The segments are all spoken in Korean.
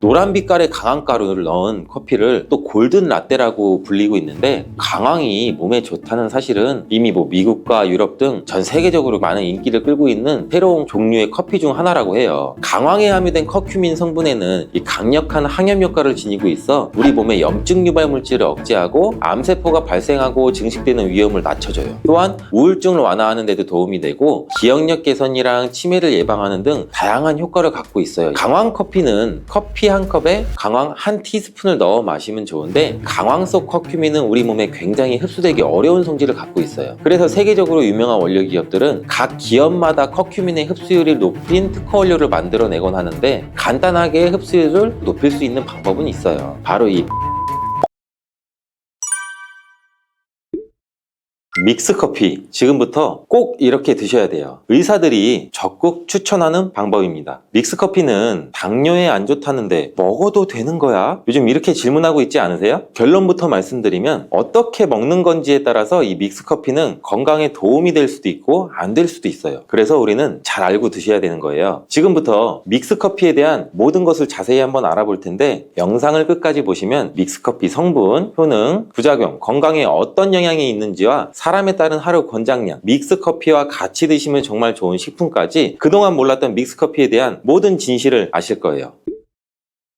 노란 빛깔의 강황가루를 넣은 커피를 또 골든 라떼라고 불리고 있는데, 강황이 몸에 좋다는 사실은 이미 미국과 유럽 등 전 세계적으로 많은 인기를 끌고 있는 새로운 종류의 커피 중 하나라고 해요. 강황에 함유된 커큐민 성분에는 이 강력한 항염 효과를 지니고 있어 우리 몸의 염증 유발 물질을 억제하고 암세포가 발생하고 증식되는 위험을 낮춰줘요. 또한 우울증을 완화하는 데도 도움이 되고 기억력 개선이랑 치매를 예방하는 등 다양한 효과를 갖고 있어요. 강황 커피는 커피 한 컵에 강황 한 티스푼을 넣어 마시면 좋은데, 강황 속 커큐민은 우리 몸에 굉장히 흡수되기 어려운 성질을 갖고 있어요. 그래서 세계적으로 유명한 원료 기업들은 각 기업마다 커큐민의 흡수율이 높인 특허 원료를 만들어내곤 하는데, 간단하게 흡수율을 높일 수 있는 방법은 있어요. 바로 이 믹스커피, 지금부터 꼭 이렇게 드셔야 돼요. 의사들이 적극 추천하는 방법입니다. 믹스커피는 당뇨에 안 좋다는데 먹어도 되는 거야? 요즘 이렇게 질문하고 있지 않으세요? 결론부터 말씀드리면, 어떻게 먹는 건지에 따라서 이 믹스커피는 건강에 도움이 될 수도 있고 안 될 수도 있어요. 그래서 우리는 잘 알고 드셔야 되는 거예요. 지금부터 믹스커피에 대한 모든 것을 자세히 한번 알아볼 텐데, 영상을 끝까지 보시면 믹스커피 성분, 효능, 부작용, 건강에 어떤 영향이 있는지와 사람에 따른 하루 권장량, 믹스커피와 같이 드시면 정말 좋은 식품까지 그동안 몰랐던 믹스커피에 대한 모든 진실을 아실 거예요.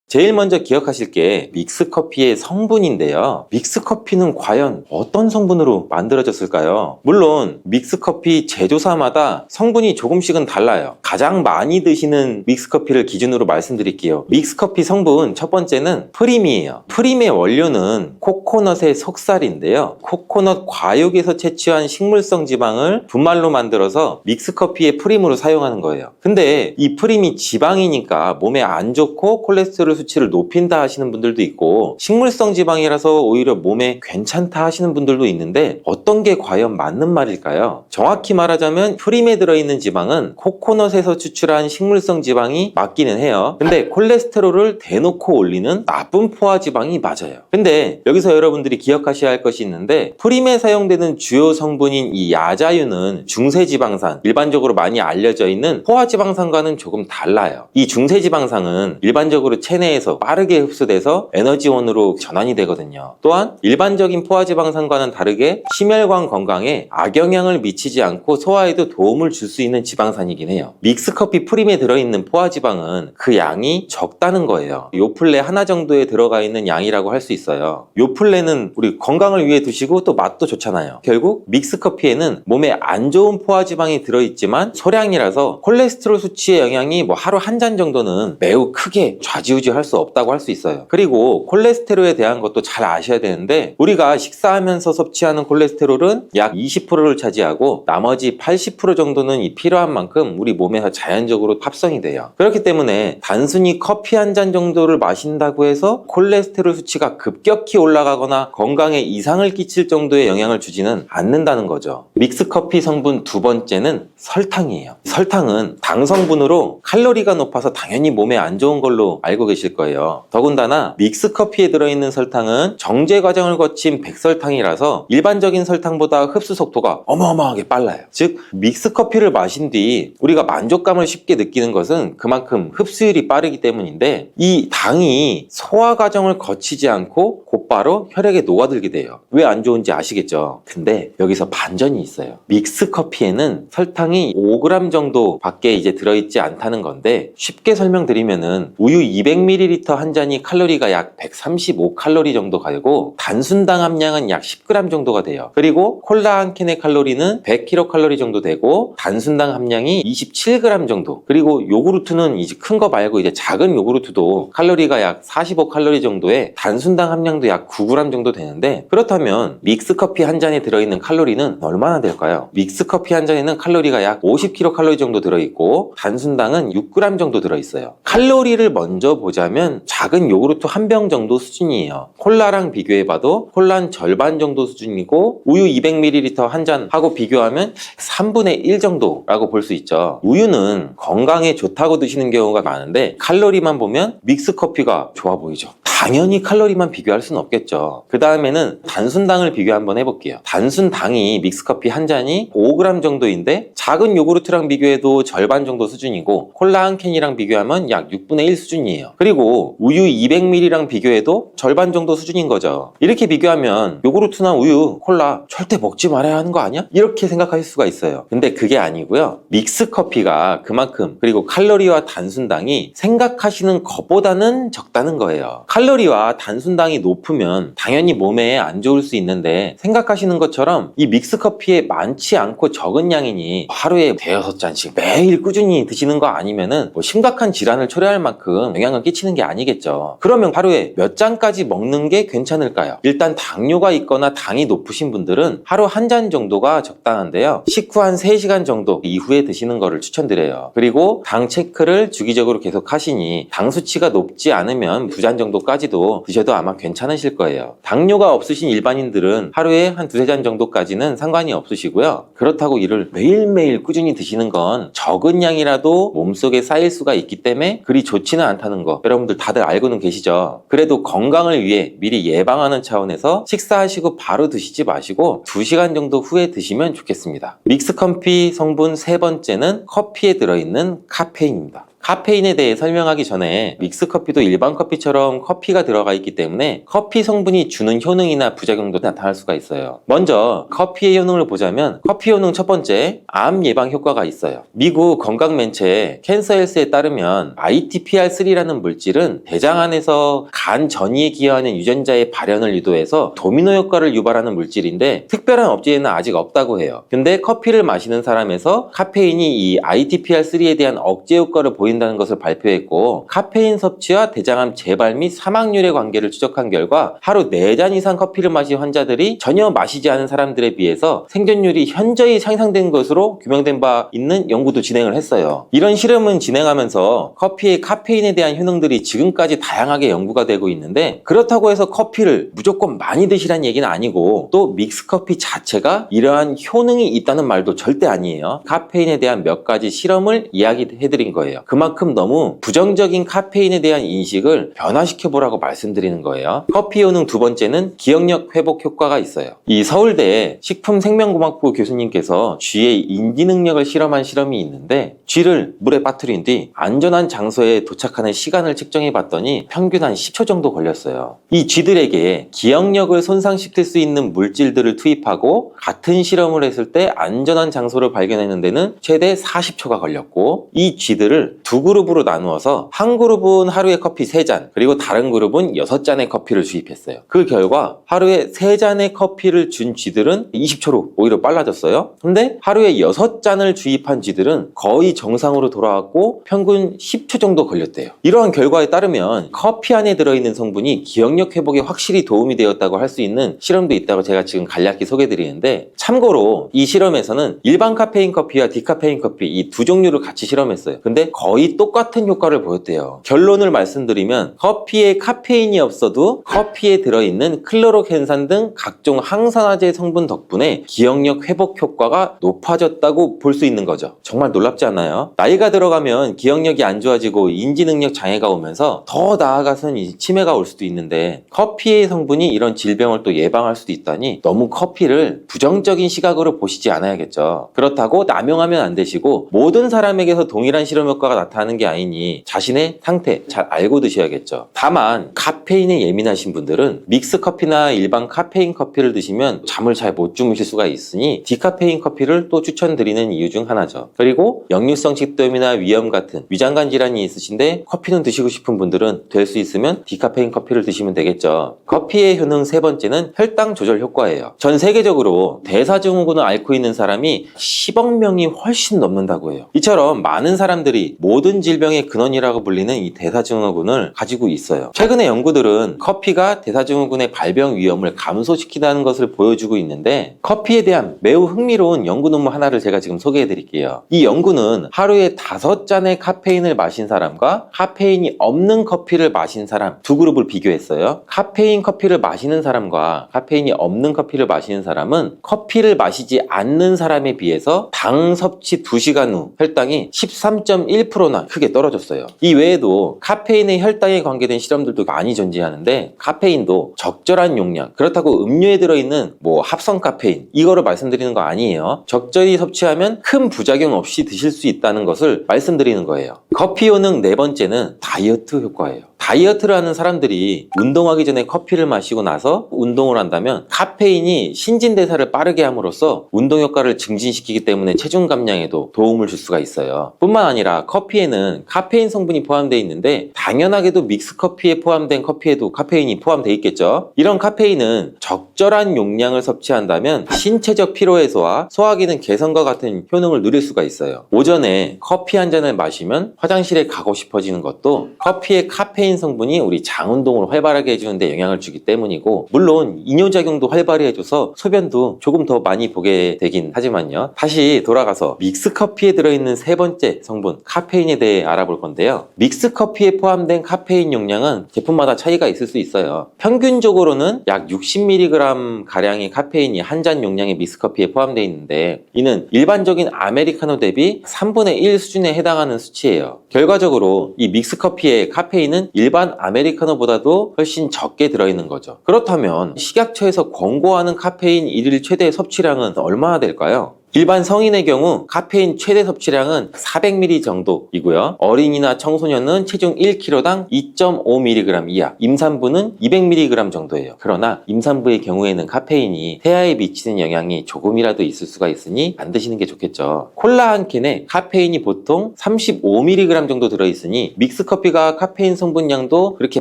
제일 먼저 기억하실 게 믹스커피의 성분인데요. 믹스커피는 과연 어떤 성분으로 만들어졌을까요? 물론 믹스커피 제조사마다 성분이 조금씩은 달라요. 가장 많이 드시는 믹스커피를 기준으로 말씀드릴게요. 믹스커피 성분 첫 번째는 프림이에요. 프림의 원료는 코코넛의 속살인데요. 코코넛 과육에서 채취한 식물성 지방을 분말로 만들어서 믹스커피의 프림으로 사용하는 거예요. 근데 이 프림이 지방이니까 몸에 안 좋고 콜레스테롤 수치를 높인다 하시는 분들도 있고, 식물성 지방이라서 오히려 몸에 괜찮다 하시는 분들도 있는데, 어떤 게 과연 맞는 말일까요? 정확히 말하자면 프림에 들어있는 지방은 코코넛에서 추출한 식물성 지방이 맞기는 해요. 근데 콜레스테롤을 대놓고 올리는 나쁜 포화 지방이 맞아요. 근데 여기서 여러분들이 기억하셔야 할 것이 있는데, 프림에 사용되는 주요 성분인 이 야자유는 중세지방산, 일반적으로 많이 알려져 있는 포화지방산과는 조금 달라요. 이 중세지방산은 일반적으로 체내에서 빠르게 흡수돼서 에너지원으로 전환이 되거든요. 또한 일반적인 포화지방산과는 다르게 심혈관 건강에 악영향을 미치지 않고 소화에도 도움을 줄 수 있는 지방산이긴 해요. 믹스커피 프림에 들어있는 포화지방은 그 양이 적다는 거예요. 요플레 하나 정도에 들어가 있는 양이라고 할 수 있어요. 요플레는 우리 건강을 위해 드시고 또 맛도 좋잖아요. 결국 믹스커피에는 몸에 안 좋은 포화지방이 들어있지만 소량이라서 콜레스테롤 수치의 영향이 하루 한 잔 정도는 매우 크게 좌지우지할 수 없다고 할 수 있어요. 그리고 콜레스테롤에 대한 것도 잘 아셔야 되는데, 우리가 식사하면서 섭취하는 콜레스테롤은 약 20%를 차지하고 나머지 80% 정도는 이 필요한 만큼 우리 몸에서 자연적으로 합성이 돼요. 그렇기 때문에 단순히 커피 한 잔 정도를 마신다고 해서 콜레스테롤 수치가 급격히 올라가거나 건강에 이상을 끼칠 정도의 영향을 주지는 않는다는 거죠. 믹스커피 성분 두 번째는 설탕이에요. 설탕은 당 성분으로 칼로리가 높아서 당연히 몸에 안 좋은 걸로 알고 계실 거예요. 더군다나 믹스커피에 들어있는 설탕은 정제 과정을 거친 백설탕이라서 일반적인 설탕보다 흡수 속도가 어마어마하게 빨라요. 즉 믹스커피를 마신 뒤 우리가 만족감을 쉽게 느끼는 것은 그만큼 흡수율이 빠르기 때문인데, 이 당이 소화 과정을 거치지 않고 곧바로 혈액에 녹아들게 돼요. 왜 안 좋은지 아시겠죠? 근데 여기서 반전이 있어요. 믹스커피에는 설탕이 5g 정도 밖에 이제 들어있지 않다는 건데, 쉽게 설명드리면은 우유 200ml 한 잔이 칼로리가 약 135칼로리 정도가 되고 단순당 함량은 약 10g 정도가 돼요. 그리고 콜라 한 캔의 칼로리는 100kcal 정도 되고 단순당 함량이 27g 정도. 그리고 요구르트는 이제 큰 거 말고 이제 작은 요구르트도 칼로리가 약 45칼로리 정도에 단순당 함량도 약 9g 정도 되는데, 그렇다면 믹스커피 한 잔에 들어있는 칼로리는 얼마나 될까요? 믹스커피 한 잔에는 칼로리가 약 50kcal 정도 들어있고 단순당은 6g 정도 들어있어요. 칼로리를 먼저 보자면 작은 요구르트 한 병 정도 수준이에요. 콜라랑 비교해봐도 콜라는 절반 정도 수준이고, 우유 200ml 한 잔하고 비교하면 3분의 1 정도라고 볼 수 있죠. 우유는 건강에 좋다고 드시는 경우가 많은데 칼로리만 보면 믹스커피가 좋아 보이죠. 당연히 칼로리만 비교할 수는 없겠죠. 그 다음에는 단순당을 비교 한번 해볼게요. 단순당이 믹스커피 한 잔이 5g 정도인데 작은 요구르트랑 비교해도 절반 정도 수준이고 콜라 한 캔이랑 비교하면 약 6분의 1 수준이에요. 그리고 우유 200ml랑 비교해도 절반 정도 수준인 거죠. 이렇게 비교하면 요구르트나 우유, 콜라 절대 먹지 말아야 하는 거 아니야? 이렇게 생각하실 수가 있어요. 근데 그게 아니고요. 믹스커피가 그만큼 그리고 칼로리와 단순당이 생각하시는 것보다는 적다는 거예요. 칼로리와 단순당이 높으면 당연히 몸에 안 좋을 수 있는데 생각하시는 것처럼 이 믹스커피에 많지 않고 적은 양이니 하루에 대여섯 잔씩 매일 꾸준히 드시는 거 아니면은 뭐 심각한 질환을 초래할 만큼 영향을 끼치는 게 아니겠죠. 그러면 하루에 몇 잔까지 먹는 게 괜찮을까요? 일단 당뇨가 있거나 당이 높으신 분들은 하루 한 잔 정도가 적당한데요. 식후 한 3시간 정도 이후에 드시는 거를 추천드려요. 그리고 당 체크를 주기적으로 계속 하시니 당 수치가 높지 않으면 2잔 정도까지도 드셔도 아마 괜찮으실 거예요. 당뇨가 없으신 일반인들은 하루에 한 2-3잔 정도까지는 상관이 없으시고요. 그렇다고 이를 매일매일 꾸준히 드시는 건 적은 양이라도 몸속에 쌓일 수가 있기 때문에 그리 좋지는 않다는 거 여러분들 다들 알고는 계시죠? 그래도 건강을 위해 미리 예방하는 차원에서 식사하시고 바로 드시지 마시고 2시간 정도 후에 드시면 좋겠습니다. 믹스커피 성분 세 번째는 커피에 들어있는 카페인입니다. 카페인에 대해 설명하기 전에 믹스커피도 일반 커피처럼 커피가 들어가 있기 때문에 커피 성분이 주는 효능이나 부작용도 나타날 수가 있어요. 먼저 커피의 효능을 보자면 커피 효능 첫 번째, 암 예방 효과가 있어요. 미국 건강맨체 캔서헬스에 따르면 ITPR3라는 물질은 대장 안에서 간 전이에 기여하는 유전자의 발현을 유도해서 도미노 효과를 유발하는 물질인데 특별한 업체에는 아직 없다고 해요. 근데 커피를 마시는 사람에서 카페인이 이 ITPR3에 대한 억제 효과를 보인다는 것을 발표했고 카페인 섭취와 대장암 재발 및 사망률의 관계를 추적한 결과 하루 4잔 이상 커피를 마신 환자들이 전혀 마시지 않은 사람들에 비해서 생존율이 현저히 향상된 것으로 규명된 바 있는 연구도 진행을 했어요. 이런 실험은 진행하면서 커피의 카페인에 대한 효능들이 지금까지 다양하게 연구가 되고 있는데 그렇다고 해서 커피를 무조건 많이 드시라는 얘기는 아니고 또 믹스커피 자체가 이러한 효능이 있다는 말도 절대 아니에요. 카페인에 대한 몇 가지 실험을 이야기해드린 거예요. 그만큼 너무 부정적인 카페인에 대한 인식을 변화시켜 보라고 말씀드리는 거예요. 커피 효능 두 번째는 기억력 회복 효과가 있어요. 이 서울대 식품생명공학부 교수님께서 쥐의 인지 능력을 실험한 실험이 있는데 쥐를 물에 빠뜨린 뒤 안전한 장소에 도착하는 시간을 측정해 봤더니 평균 한 10초 정도 걸렸어요. 이 쥐들에게 기억력을 손상시킬 수 있는 물질들을 투입하고 같은 실험을 했을 때 안전한 장소를 발견하는 데는 최대 40초가 걸렸고 이 쥐들을 두 그룹으로 나누어서 한 그룹은 하루에 커피 3잔 그리고 다른 그룹은 6잔의 커피를 주입했어요. 그 결과 하루에 3잔의 커피를 준 쥐들은 20초로 오히려 빨라졌어요. 근데 하루에 6잔을 주입한 쥐들은 거의 정상으로 돌아왔고 평균 10초 정도 걸렸대요. 이러한 결과에 따르면 커피 안에 들어있는 성분이 기억력 회복에 확실히 도움이 되었다고 할 수 있는 실험도 있다고 제가 지금 간략히 소개해드리는데 참고로 이 실험에서는 일반 카페인 커피와 디카페인 커피 이 두 종류를 같이 실험했어요. 근데 거의 똑같은 효과를 보였대요. 결론을 말씀드리면 커피에 카페인이 없어도 커피에 들어있는 클로로켄산 등 각종 항산화제 성분 덕분에 기억력 회복 효과가 높아졌다고 볼 수 있는 거죠. 정말 놀랍지 않나요? 나이가 들어가면 기억력이 안 좋아지고 인지능력 장애가 오면서 더 나아가서는 치매가 올 수도 있는데 커피의 성분이 이런 질병을 또 예방할 수도 있다니 너무 커피를 부정적인 시각으로 보시지 않아야겠죠. 그렇다고 남용하면 안 되시고 모든 사람에게서 동일한 실험 효과가 나타나는 게 아니니 자신의 상태 잘 알고 드셔야겠죠. 다만 카페인에 예민하신 분들은 믹스커피나 일반 카페인 커피를 드시면 잠을 잘 못 주무실 수가 있으니 디카페인 커피를 또 추천드리는 이유 중 하나죠. 그리고 역류성 식도염이나 위염 같은 위장관 질환이 있으신데 커피는 드시고 싶은 분들은 될 수 있으면 디카페인 커피를 드시면 되겠죠. 커피의 효능 세 번째는 혈당 조절 효과예요. 전 세계적으로 대사증후군을 앓고 있는 사람이 10억 명이 훨씬 넘는다고 해요. 이처럼 많은 사람들이 모든 질병의 근원이라고 불리는 이 대사증후군을 가지고 있어요. 최근의 연구들은 커피가 대사증후군의 발병 위험을 감소시킨다는 것을 보여주고 있는데 커피에 대한 매우 흥미로운 연구 논문 하나를 제가 지금 소개해 드릴게요. 이 연구는 하루에 5잔의 카페인을 마신 사람과 카페인이 없는 커피를 마신 사람 두 그룹을 비교했어요. 카페인 커피를 마시는 사람과 카페인이 없는 커피를 마시는 사람은 커피를 마시지 않는 사람에 비해서 당 섭취 2시간 후 혈당이 13.1% 10%나 크게 떨어졌어요. 이 외에도 카페인의 혈당에 관계된 실험들도 많이 존재하는데 카페인도 적절한 용량, 그렇다고 음료에 들어있는 합성 카페인 이거를 말씀드리는 거 아니에요. 적절히 섭취하면 큰 부작용 없이 드실 수 있다는 것을 말씀드리는 거예요. 커피 효능 네 번째는 다이어트 효과예요. 다이어트를 하는 사람들이 운동하기 전에 커피를 마시고 나서 운동을 한다면 카페인이 신진대사를 빠르게 함으로써 운동 효과를 증진시키기 때문에 체중 감량에도 도움을 줄 수가 있어요. 뿐만 아니라 커피에는 카페인 성분이 포함되어 있는데 당연하게도 믹스커피에 포함된 커피에도 카페인이 포함되어 있겠죠. 이런 카페인은 적절한 용량을 섭취한다면 신체적 피로 해소와 소화기능 개선과 같은 효능을 누릴 수가 있어요. 오전에 커피 한 잔을 마시면 화장실에 가고 싶어지는 것도 커피의 카페인 성분이 우리 장 운동을 활발하게 해주는데 영향을 주기 때문이고, 물론 이뇨작용도 활발히 해줘서 소변도 조금 더 많이 보게 되긴 하지만요. 다시 돌아가서 믹스커피에 들어있는 세 번째 성분 카페인에 대해 알아볼 건데요. 믹스커피에 포함된 카페인 용량은 제품마다 차이가 있을 수 있어요. 평균적으로는 약 60mg 가량의 카페인이 한 잔 용량의 믹스커피에 포함되어 있는데 이는 일반적인 아메리카노 대비 3분의 1 수준에 해당하는 수치예요. 결과적으로 이 믹스커피의 카페인은 일반 아메리카노보다도 훨씬 적게 들어있는 거죠. 그렇다면 식약처에서 권고하는 카페인 일일 최대 섭취량은 얼마나 될까요? 일반 성인의 경우 카페인 최대 섭취량은 400ml 정도이고요. 어린이나 청소년은 체중 1kg당 2.5mg 이하, 임산부는 200mg 정도예요. 그러나 임산부의 경우에는 카페인이 태아에 미치는 영향이 조금이라도 있을 수가 있으니 안 드시는 게 좋겠죠. 콜라 한 캔에 카페인이 보통 35mg 정도 들어있으니 믹스커피가 카페인 성분량도 그렇게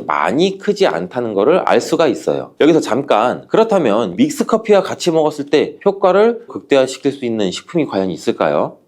많이 크지 않다는 것을 알 수가 있어요. 여기서 잠깐, 그렇다면 믹스커피와 같이 먹었을 때 효과를 극대화시킬 수 있는 식품이 과연 있을까요?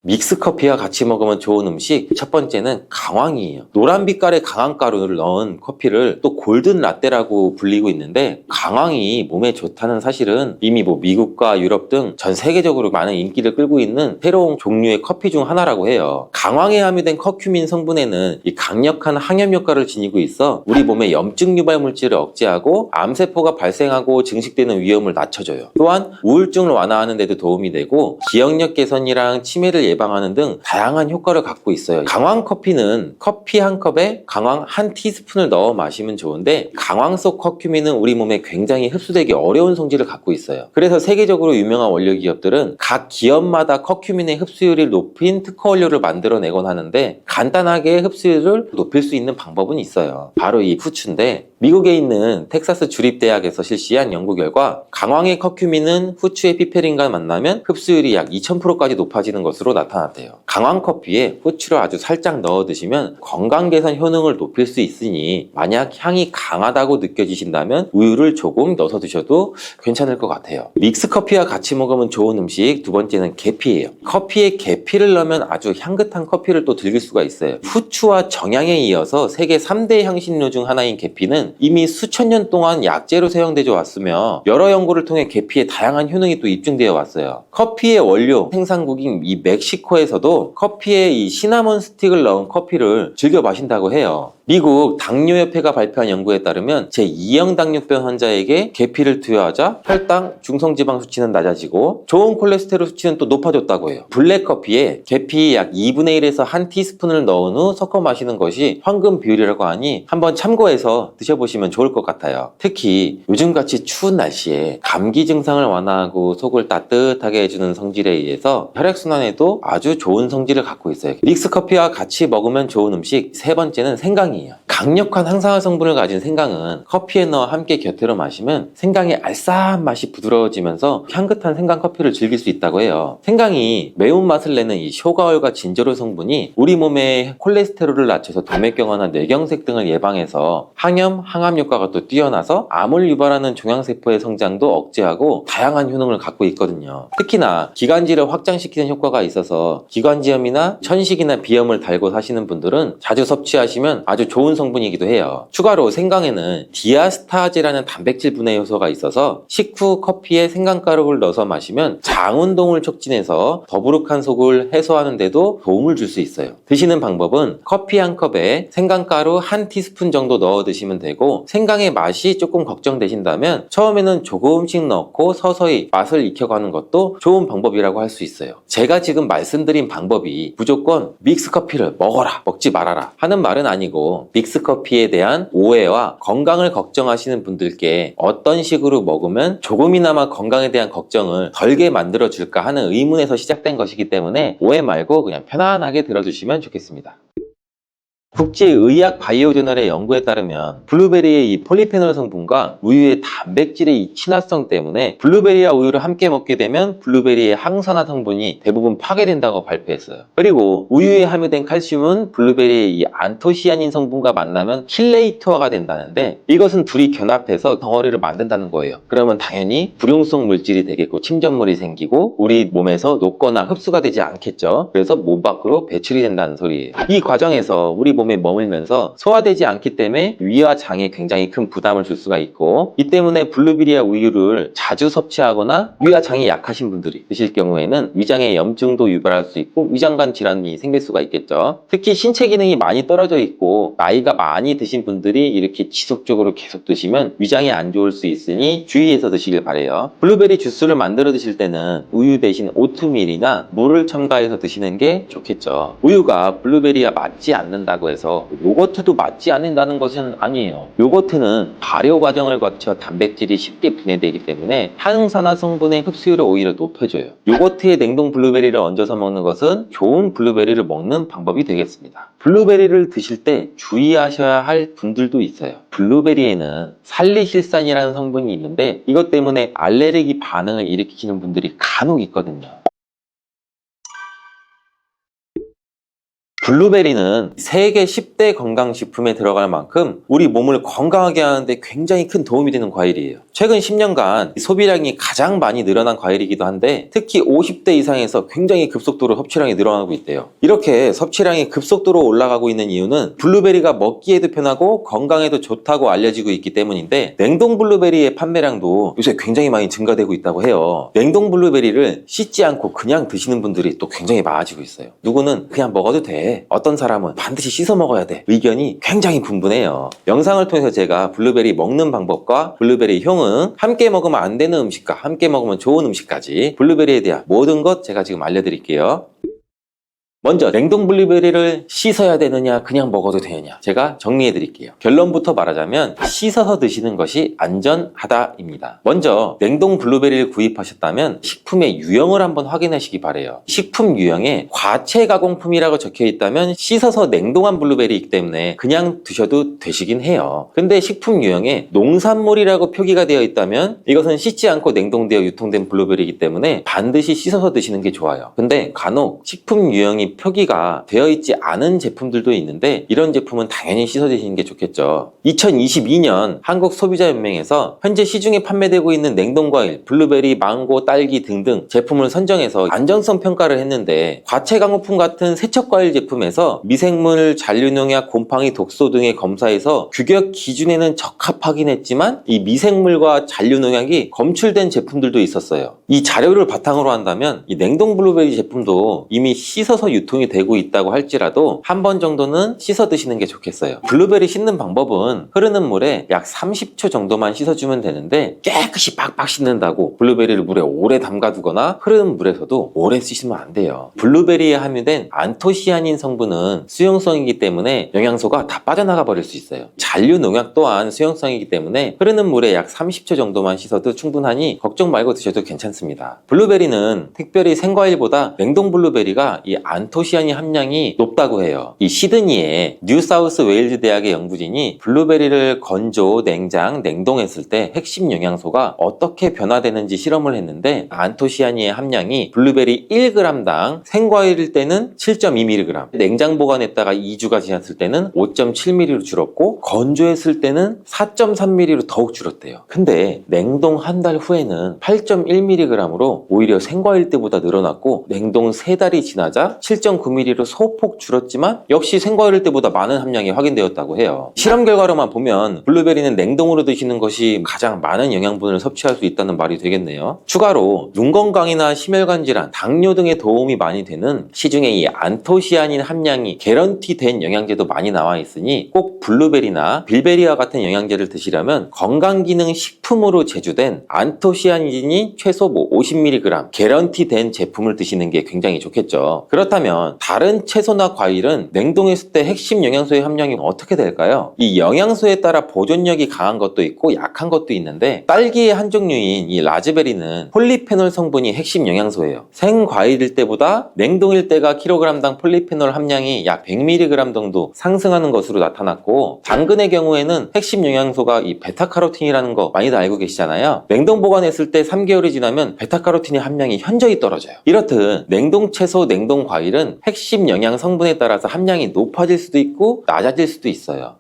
믹스커피와 같이 먹으면 좋은 음식 첫 번째는 강황이에요. 노란 빛깔의 강황가루를 넣은 커피를 또 골든 라떼라고 불리고 있는데, 강황이 몸에 좋다는 사실은 이미 미국과 유럽 등 전 세계적으로 많은 인기를 끌고 있는 새로운 종류의 커피 중 하나라고 해요. 강황에 함유된 커큐민 성분에는 이 강력한 항염 효과를 지니고 있어 우리 몸의 염증 유발 물질을 억제하고 암세포가 발생하고 증식되는 위험을 낮춰줘요. 또한 우울증을 완화하는 데도 도움이 되고 기억력 개선이랑 치매를 예방하는 등 다양한 효과를 갖고 있어요. 강황 커피는 커피 한 컵에 강황 한 티스푼을 넣어 마시면 좋은데, 강황 속 커큐민은 우리 몸에 굉장히 흡수되기 어려운 성질을 갖고 있어요. 그래서 세계적으로 유명한 원료 기업들은 각 기업마다 커큐민의 흡수율이 높인 특허 원료를 만들어내곤 하는데, 간단하게 흡수율을 높일 수 있는 방법은 있어요. 바로 이 후추인데, 미국에 있는 텍사스 주립대학에서 실시한 연구 결과 강황의 커큐민은 후추의 피페린과 만나면 흡수율이 약 2000%까지 높아지는 것으로 나타났대요. 강황 커피에 후추를 아주 살짝 넣어 드시면 건강 개선 효능을 높일 수 있으니 만약 향이 강하다고 느껴지신다면 우유를 조금 넣어서 드셔도 괜찮을 것 같아요. 믹스 커피와 같이 먹으면 좋은 음식 두 번째는 계피예요. 커피에 계피를 넣으면 아주 향긋한 커피를 또 즐길 수가 있어요. 후추와 정향에 이어서 세계 3대 향신료 중 하나인 계피는 이미 수천 년 동안 약재로 사용되어 왔으며 여러 연구를 통해 계피의 다양한 효능이 또 입증되어 왔어요. 커피의 원료 생산국인 이 멕시코에서도 커피에 이 시나몬 스틱을 넣은 커피를 즐겨 마신다고 해요. 미국 당뇨협회가 발표한 연구에 따르면 제2형 당뇨병 환자에게 계피를 투여하자 혈당, 중성지방 수치는 낮아지고 좋은 콜레스테롤 수치는 또 높아졌다고 해요. 블랙커피에 계피 약 2분의 1에서 한 티스푼을 넣은 후 섞어 마시는 것이 황금 비율이라고 하니 한번 참고해서 드셔보시면 좋을 것 같아요. 특히 요즘같이 추운 날씨에 감기 증상을 완화하고 속을 따뜻하게 해주는 성질에 의해서 혈액순환에도 아주 좋은 성질을 갖고 있어요. 믹스커피와 같이 먹으면 좋은 음식 세 번째는 생강이에요. 강력한 항산화 성분을 가진 생강은 커피에 넣어 함께 곁들여 마시면 생강의 알싸한 맛이 부드러워지면서 향긋한 생강 커피를 즐길 수 있다고 해요. 생강이 매운맛을 내는 이 쇼가올과 진저롤 성분이 우리 몸의 콜레스테롤을 낮춰서 동맥경화나 뇌경색 등을 예방해서 항염, 항암 효과가 또 뛰어나서 암을 유발하는 종양세포의 성장도 억제하고 다양한 효능을 갖고 있거든요. 특히나 기관지를 확장시키는 효과가 있어서 기관지염이나 천식이나 비염을 달고 사시는 분들은 자주 섭취하시면 아주 좋은 성분 성분이기도 해요. 추가로 생강에는 디아스타제라는 단백질 분해 요소가 있어서 식후 커피에 생강가루를 넣어서 마시면 장 운동을 촉진해서 더부룩한 속을 해소하는 데도 도움을 줄 수 있어요. 드시는 방법은 커피 한 컵에 생강가루 한 티스푼 정도 넣어 드시면 되고, 생강의 맛이 조금 걱정되신다면 처음에는 조금씩 넣고 서서히 맛을 익혀가는 것도 좋은 방법이라고 할 수 있어요. 제가 지금 말씀드린 방법이 무조건 믹스커피를 먹어라, 먹지 말아라 하는 말은 아니고, 믹스커피에 대한 오해와 건강을 걱정하시는 분들께 어떤 식으로 먹으면 조금이나마 건강에 대한 걱정을 덜게 만들어줄까 하는 의문에서 시작된 것이기 때문에 오해 말고 그냥 편안하게 들어주시면 좋겠습니다. 국제의학바이오저널의 연구에 따르면 블루베리의 이 폴리페놀 성분과 우유의 단백질의 이 친화성 때문에 블루베리와 우유를 함께 먹게 되면 블루베리의 항산화 성분이 대부분 파괴된다고 발표했어요. 그리고 우유에 함유된 칼슘은 블루베리의 이 안토시아닌 성분과 만나면 킬레이터가 된다는데, 이것은 둘이 결합해서 덩어리를 만든다는 거예요. 그러면 당연히 불용성 물질이 되겠고 침전물이 생기고 우리 몸에서 녹거나 흡수가 되지 않겠죠. 그래서 몸 밖으로 배출이 된다는 소리예요. 이 과정에서 우리 몸에 머물면서 소화되지 않기 때문에 위와 장에 굉장히 큰 부담을 줄 수가 있고, 이 때문에 블루베리와 우유를 자주 섭취하거나 위와 장이 약하신 분들이 드실 경우에는 위장에 염증도 유발할 수 있고 위장관 질환이 생길 수가 있겠죠. 특히 신체 기능이 많이 떨어져 있고 나이가 많이 드신 분들이 이렇게 지속적으로 계속 드시면 위장이 안 좋을 수 있으니 주의해서 드시길 바래요. 블루베리 주스를 만들어 드실 때는 우유 대신 오트밀이나 물을 첨가해서 드시는 게 좋겠죠. 우유가 블루베리와 맞지 않는다고 해서 요거트도 맞지 않는다는 것은 아니에요. 요거트는 발효 과정을 거쳐 단백질이 쉽게 분해되기 때문에 항산화 성분의 흡수율을 오히려 높여줘요. 요거트에 냉동 블루베리를 얹어서 먹는 것은 좋은 블루베리를 먹는 방법이 되겠습니다. 블루베리를 드실 때 주의하셔야 할 분들도 있어요. 블루베리에는 살리실산이라는 성분이 있는데 이것 때문에 알레르기 반응을 일으키는 분들이 간혹 있거든요. 블루베리는 세계 10대 건강식품에 들어갈 만큼 우리 몸을 건강하게 하는데 굉장히 큰 도움이 되는 과일이에요. 최근 10년간 소비량이 가장 많이 늘어난 과일이기도 한데, 특히 50대 이상에서 굉장히 급속도로 섭취량이 늘어나고 있대요. 이렇게 섭취량이 급속도로 올라가고 있는 이유는 블루베리가 먹기에도 편하고 건강에도 좋다고 알려지고 있기 때문인데, 냉동 블루베리의 판매량도 요새 굉장히 많이 증가되고 있다고 해요. 냉동 블루베리를 씻지 않고 그냥 드시는 분들이 또 굉장히 많아지고 있어요. 누구는 그냥 먹어도 돼, 어떤 사람은 반드시 씻어 먹어야 돼, 의견이 굉장히 분분해요. 영상을 통해서 제가 블루베리 먹는 방법과 블루베리 효능, 함께 먹으면 안 되는 음식과 함께 먹으면 좋은 음식까지 블루베리에 대한 모든 것 제가 지금 알려드릴게요. 먼저 냉동 블루베리를 씻어야 되느냐 그냥 먹어도 되느냐, 제가 정리해 드릴게요. 결론부터 말하자면 씻어서 드시는 것이 안전하다입니다. 먼저 냉동 블루베리를 구입하셨다면 식품의 유형을 한번 확인하시기 바래요. 식품 유형에 과체 가공품이라고 적혀 있다면 씻어서 냉동한 블루베리이기 때문에 그냥 드셔도 되시긴 해요. 근데 식품 유형에 농산물이라고 표기가 되어 있다면 이것은 씻지 않고 냉동되어 유통된 블루베리이기 때문에 반드시 씻어서 드시는 게 좋아요. 근데 간혹 식품 유형이 표기가 되어 있지 않은 제품들도 있는데 이런 제품은 당연히 씻어 드시는 게 좋겠죠. 2022년 한국소비자연맹에서 현재 시중에 판매되고 있는 냉동과일, 블루베리, 망고, 딸기 등등 제품을 선정해서 안전성 평가를 했는데, 과체 가공품 같은 세척과일 제품에서 미생물, 잔류농약, 곰팡이, 독소 등의 검사에서 규격 기준에는 적합하긴 했지만 이 미생물과 잔류농약이 검출된 제품들도 있었어요. 이 자료를 바탕으로 한다면 이 냉동 블루베리 제품도 이미 씻어서 유통이 되고 있다고 할지라도 한 번 정도는 씻어 드시는 게 좋겠어요. 블루베리 씻는 방법은 흐르는 물에 약 30초 정도만 씻어주면 되는데, 깨끗이 빡빡 씻는다고 블루베리를 물에 오래 담가두거나 흐르는 물에서도 오래 씻으면 안 돼요. 블루베리에 함유된 안토시아닌 성분은 수용성이기 때문에 영양소가 다 빠져나가 버릴 수 있어요. 잔류 농약 또한 수용성이기 때문에 흐르는 물에 약 30초 정도만 씻어도 충분하니 걱정 말고 드셔도 괜찮습니다. 블루베리는 특별히 생과일보다 냉동 블루베리가 이 안토시아닌 함량이 높다고 해요. 이 시드니의 뉴사우스 웨일즈 대학의 연구진이 블루베리를 건조, 냉장, 냉동했을 때 핵심 영양소가 어떻게 변화되는지 실험을 했는데, 안토시아닌의 함량이 블루베리 1g당 생과일일 때는 7.2mg, 냉장 보관했다가 2주가 지났을 때는 5.7mg로 줄었고 건조했을 때는 4.3mg로 더욱 줄었대요. 근데 냉동 한 달 후에는 8.1mg으로 오히려 생과일 때보다 늘어났고, 냉동 3달이 지나자 7.9mm로 소폭 줄었지만 역시 생과일일 때보다 많은 함량이 확인되었다고 해요. 실험 결과로만 보면 블루베리는 냉동으로 드시는 것이 가장 많은 영양분을 섭취할 수 있다는 말이 되겠네요. 추가로 눈 건강이나 심혈관 질환, 당뇨 등에 도움이 많이 되는 시중에 이 안토시아닌 함량이 개런티된 영양제도 많이 나와 있으니 꼭 블루베리나 빌베리와 같은 영양제를 드시려면 건강기능 식품으로 제조된 안토시아닌이 최소 50mg 개런티된 제품을 드시는 게 굉장히 좋겠죠. 그렇다면 다른 채소나 과일은 냉동했을 때 핵심 영양소의 함량이 어떻게 될까요? 이 영양소에 따라 보존력이 강한 것도 있고 약한 것도 있는데 딸기의 한 종류인 이 라즈베리는 폴리페놀 성분이 핵심 영양소예요. 생과일일 때보다 냉동일 때가 킬로그램당 폴리페놀 함량이 약 100mg 정도 상승하는 것으로 나타났고, 당근의 경우에는 핵심 영양소가 이 베타카로틴이라는 거 많이들 알고 계시잖아요. 냉동 보관했을 때 3개월이 지나면 베타카로틴의 함량이 현저히 떨어져요. 이렇듯 냉동 채소, 냉동 과일은 핵심 영양 성분에 따라서 함량이 높아질 수도 있고 낮아질 수도 있어요.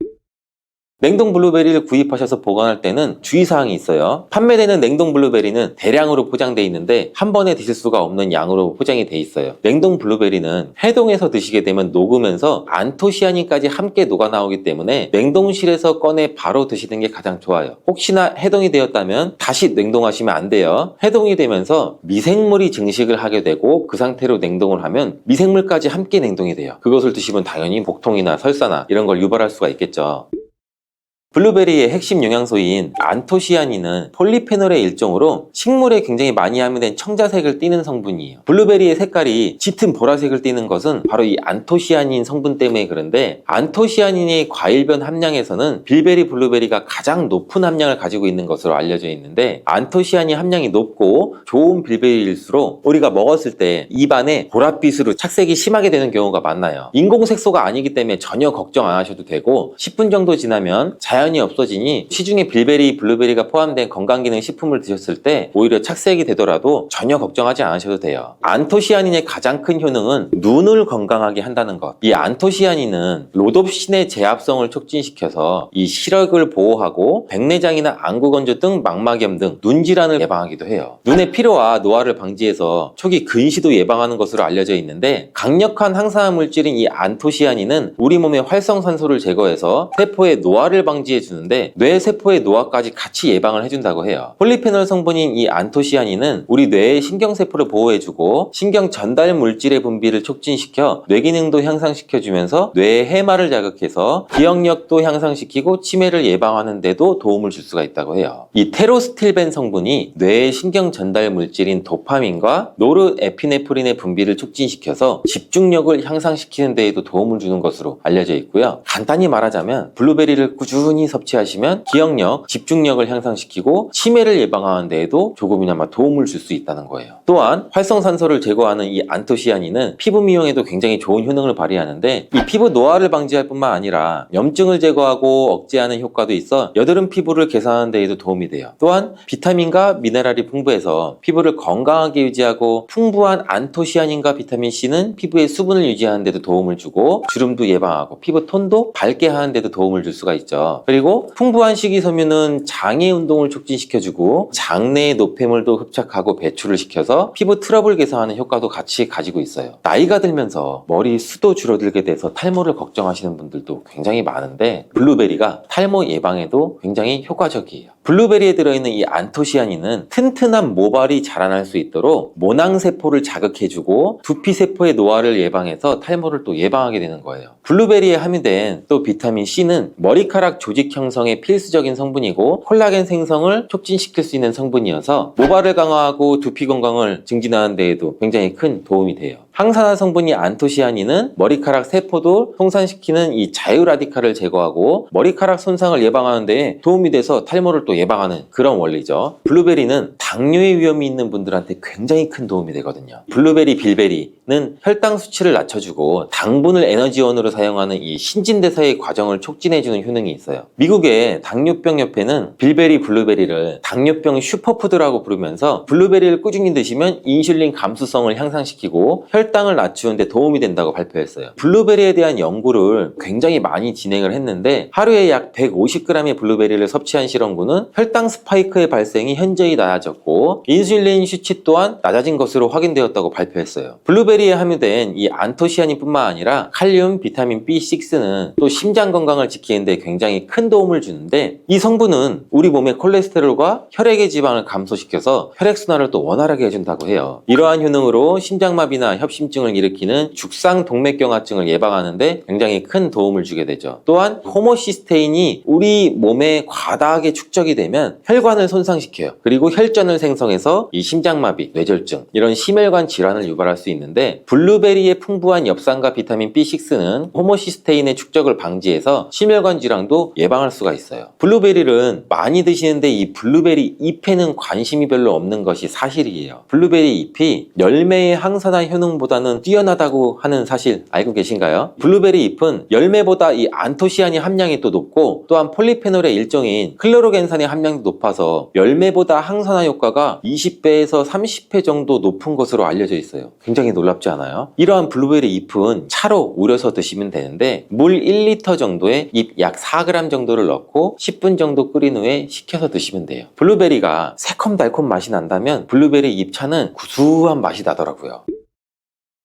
냉동 블루베리를 구입하셔서 보관할 때는 주의사항이 있어요. 판매되는 냉동 블루베리는 대량으로 포장되어 있는데 한 번에 드실 수가 없는 양으로 포장이 되어 있어요. 냉동 블루베리는 해동해서 드시게 되면 녹으면서 안토시아닌까지 함께 녹아 나오기 때문에 냉동실에서 꺼내 바로 드시는 게 가장 좋아요. 혹시나 해동이 되었다면 다시 냉동하시면 안 돼요. 해동이 되면서 미생물이 증식을 하게 되고 그 상태로 냉동을 하면 미생물까지 함께 냉동이 돼요. 그것을 드시면 당연히 복통이나 설사나 이런 걸 유발할 수가 있겠죠. 블루베리의 핵심 영양소인 안토시아닌은 폴리페놀의 일종으로 식물에 굉장히 많이 함유된 청자색을 띠는 성분이에요. 블루베리의 색깔이 짙은 보라색을 띠는 것은 바로 이 안토시아닌 성분 때문에 그런데, 안토시아닌의 과일변 함량에서는 빌베리, 블루베리가 가장 높은 함량을 가지고 있는 것으로 알려져 있는데, 안토시아닌 함량이 높고 좋은 빌베리일수록 우리가 먹었을 때 입안에 보랏빛으로 착색이 심하게 되는 경우가 많아요. 인공색소가 아니기 때문에 전혀 걱정 안 하셔도 되고 10분 정도 지나면 자연히 없어지니 시중에 빌베리, 블루베리가 포함된 건강기능 식품을 드셨을 때 오히려 착색이 되더라도 전혀 걱정하지 않으셔도 돼요. 안토시아닌의 가장 큰 효능은 눈을 건강하게 한다는 것. 이 안토시아닌은 로놉신의 제압성을 촉진시켜서 이 시력을 보호하고 백내장이나 안구건조 등 망막염 등 눈질환을 예방하기도 해요. 눈의 피로와 노화를 방지해서 초기 근시도 예방하는 것으로 알려져 있는데, 강력한 항산화 물질인 이 안토시아닌은 우리 몸의 활성산소를 제거해서 세포의 노화를 방지해 주는데 뇌 세포의 노화까지 같이 예방을 해준다고 해요. 폴리페놀 성분인 이 안토시아닌은 우리 뇌의 신경세포를 보호해주고 신경 전달 물질의 분비를 촉진시켜 뇌 기능도 향상시켜주면서 뇌의 해마를 자극해서 기억력도 향상시키고 치매를 예방하는 데도 도움을 줄 수가 있다고 해요. 이 테로스틸벤 성분이 뇌의 신경 전달 물질인 도파민과 노르에피네프린의 분비를 촉진시켜서 집중력을 향상시키는 데에도 도움을 주는 것으로 알려져 있고요. 간단히 말하자면 블루베리를 꾸준히 섭취하시면 기억력, 집중력을 향상시키고 치매를 예방하는 데에도 조금이나마 도움을 줄 수 있다는 거예요. 또한 활성산소를 제거하는 이 안토시아닌은 피부 미용에도 굉장히 좋은 효능을 발휘하는데, 이 피부 노화를 방지할 뿐만 아니라 염증을 제거하고 억제하는 효과도 있어 여드름 피부를 개선하는 데에도 도움이 돼요. 또한 비타민과 미네랄이 풍부해서 피부를 건강하게 유지하고, 풍부한 안토시아닌과 비타민 C는 피부의 수분을 유지하는 데도 도움을 주고 주름도 예방하고 피부 톤도 밝게 하는 데도 도움을 줄 수가 있죠. 그리고 풍부한 식이섬유는 장의 운동을 촉진시켜주고 장내의 노폐물도 흡착하고 배출을 시켜서 피부 트러블 개선하는 효과도 같이 가지고 있어요. 나이가 들면서 머리 숱도 줄어들게 돼서 탈모를 걱정하시는 분들도 굉장히 많은데, 블루베리가 탈모 예방에도 굉장히 효과적이에요. 블루베리에 들어있는 이 안토시아닌은 튼튼한 모발이 자라날 수 있도록 모낭세포를 자극해주고 두피세포의 노화를 예방해서 탈모를 또 예방하게 되는 거예요. 블루베리에 함유된 또 비타민 C는 머리카락 조직 형성에 필수적인 성분이고 콜라겐 생성을 촉진시킬 수 있는 성분이어서 모발을 강화하고 두피 건강을 증진하는 데에도 굉장히 큰 도움이 돼요. 항산화 성분이 안토시아닌은 머리카락 세포도 송산시키는 이 자유라디칼을 제거하고 머리카락 손상을 예방하는 데 도움이 돼서 탈모를 또 예방하는 그런 원리죠. 블루베리는 당뇨의 위험이 있는 분들한테 굉장히 큰 도움이 되거든요. 블루베리, 빌베리는 혈당 수치를 낮춰주고 당분을 에너지원으로 사용하는 이 신진대사의 과정을 촉진해주는 효능이 있어요. 미국의 당뇨병 협회는 빌베리, 블루베리를 당뇨병 슈퍼푸드라고 부르면서 블루베리를 꾸준히 드시면 인슐린 감수성을 향상시키고 혈당을 낮추는 데 도움이 된다고 발표했어요. 블루베리에 대한 연구를 굉장히 많이 진행을 했는데, 하루에 약 150g의 블루베리를 섭취한 실험군은 혈당 스파이크의 발생이 현저히 낮아졌고 인슐린 수치 또한 낮아진 것으로 확인되었다고 발표했어요. 블루베리 블루베리에 함유된 이 안토시아닌뿐만 아니라 칼륨, 비타민 B6는 또 심장 건강을 지키는데 굉장히 큰 도움을 주는데, 이 성분은 우리 몸의 콜레스테롤과 혈액의 지방을 감소시켜서 혈액순환을 또 원활하게 해준다고 해요. 이러한 효능으로 심장마비나 협심증을 일으키는 죽상동맥경화증을 예방하는데 굉장히 큰 도움을 주게 되죠. 또한 호모시스테인이 우리 몸에 과다하게 축적이 되면 혈관을 손상시켜요. 그리고 혈전을 생성해서 이 심장마비, 뇌졸중, 이런 심혈관 질환을 유발할 수 있는데, 블루베리의 풍부한 엽산과 비타민 B6는 호모시스테인의 축적을 방지해서 심혈관 질환도 예방할 수가 있어요. 블루베리를 많이 드시는데 이 블루베리 잎에는 관심이 별로 없는 것이 사실이에요. 블루베리 잎이 열매의 항산화 효능보다는 뛰어나다고 하는 사실 알고 계신가요? 블루베리 잎은 열매보다 이 안토시아닌 함량이 또 높고, 또한 폴리페놀의 일종인 클로로겐산의 함량도 높아서 열매보다 항산화 효과가 20배에서 30배 정도 높은 것으로 알려져 있어요. 굉장히 놀랍지 않아요? 이러한 블루베리 잎은 차로 우려서 드시면 되는데, 물 1리터 정도에 잎 약 4g 정도를 넣고 10분 정도 끓인 후에 식혀서 드시면 돼요. 블루베리가 새콤달콤 맛이 난다면 블루베리 잎차는 구수한 맛이 나더라고요.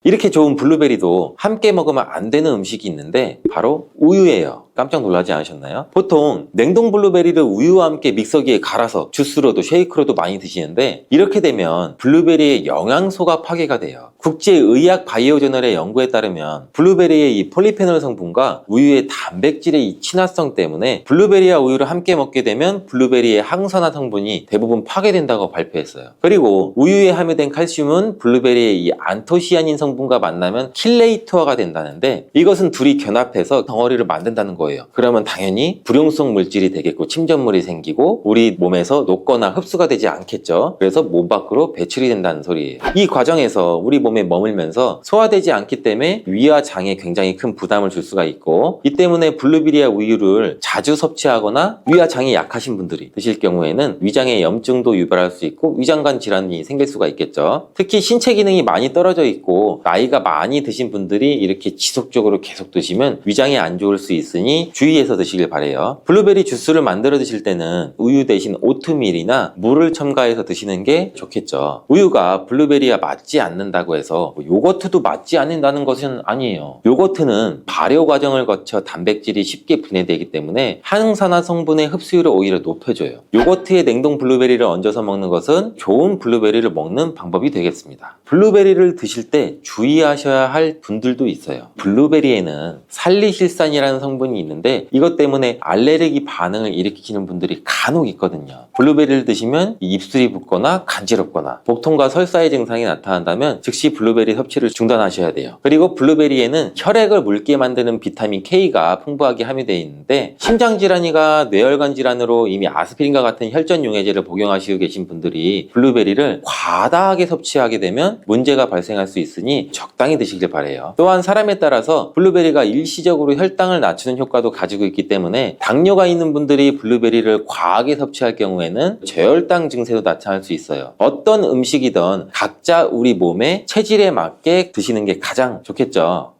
이렇게 좋은 블루베리도 함께 먹으면 안 되는 음식이 있는데 바로 우유예요. 깜짝 놀라지 않으셨나요? 보통 냉동 블루베리를 우유와 함께 믹서기에 갈아서 주스로도 쉐이크로도 많이 드시는데, 이렇게 되면 블루베리의 영양소가 파괴가 돼요. 국제의학 바이오저널의 연구에 따르면 블루베리의 이 폴리페놀 성분과 우유의 단백질의 이 친화성 때문에 블루베리와 우유를 함께 먹게 되면 블루베리의 항산화 성분이 대부분 파괴된다고 발표했어요. 그리고 우유에 함유된 칼슘은 블루베리의 이 안토시아닌 성분과 만나면 킬레이트화가 된다는데, 이것은 둘이 견합해서 덩어리를 만든다는 거예요. 그러면 당연히 불용성 물질이 되겠고 침전물이 생기고 우리 몸에서 녹거나 흡수가 되지 않겠죠. 그래서 몸 밖으로 배출이 된다는 소리예요. 이 과정에서 우리 몸에 머물면서 소화되지 않기 때문에 위와 장에 굉장히 큰 부담을 줄 수가 있고, 이 때문에 블루베리와 우유를 자주 섭취하거나 위와 장이 약하신 분들이 드실 경우에는 위장에 염증도 유발할 수 있고 위장관 질환이 생길 수가 있겠죠. 특히 신체 기능이 많이 떨어져 있고 나이가 많이 드신 분들이 이렇게 지속적으로 계속 드시면 위장에 안 좋을 수 있으니 주의해서 드시길 바래요. 블루베리 주스를 만들어 드실 때는 우유 대신 오트밀이나 물을 첨가해서 드시는 게 좋겠죠. 우유가 블루베리와 맞지 않는다고 해서 요거트도 맞지 않는다는 것은 아니에요. 요거트는 발효 과정을 거쳐 단백질이 쉽게 분해되기 때문에 항산화 성분의 흡수율을 오히려 높여줘요. 요거트에 냉동 블루베리를 얹어서 먹는 것은 좋은 블루베리를 먹는 방법이 되겠습니다. 블루베리를 드실 때 주의하셔야 할 분들도 있어요. 블루베리에는 살리실산이라는 성분이 있는데 이것 때문에 알레르기 반응을 일으키는 분들이 간혹 있거든요. 블루베리를 드시면 입술이 붓거나 간지럽거나 복통과 설사의 증상이 나타난다면 즉시 블루베리 섭취를 중단하셔야 돼요. 그리고 블루베리에는 혈액을 묽게 만드는 비타민 K가 풍부하게 함유되어 있는데, 심장질환이나 뇌혈관 질환으로 이미 아스피린과 같은 혈전 용해제를 복용하시고 계신 분들이 블루베리를 과다하게 섭취하게 되면 문제가 발생할 수 있으니 적당히 드시길 바래요. 또한 사람에 따라서 블루베리가 일시적으로 혈당을 낮추는 효과도 가지고 있기 때문에 당뇨가 있는 분들이 블루베리를 과하게 섭취할 경우에는 저혈당 증세도 나타날 수 있어요. 어떤 음식이든 각자 우리 몸의 체질에 맞게 드시는 게 가장 좋겠죠.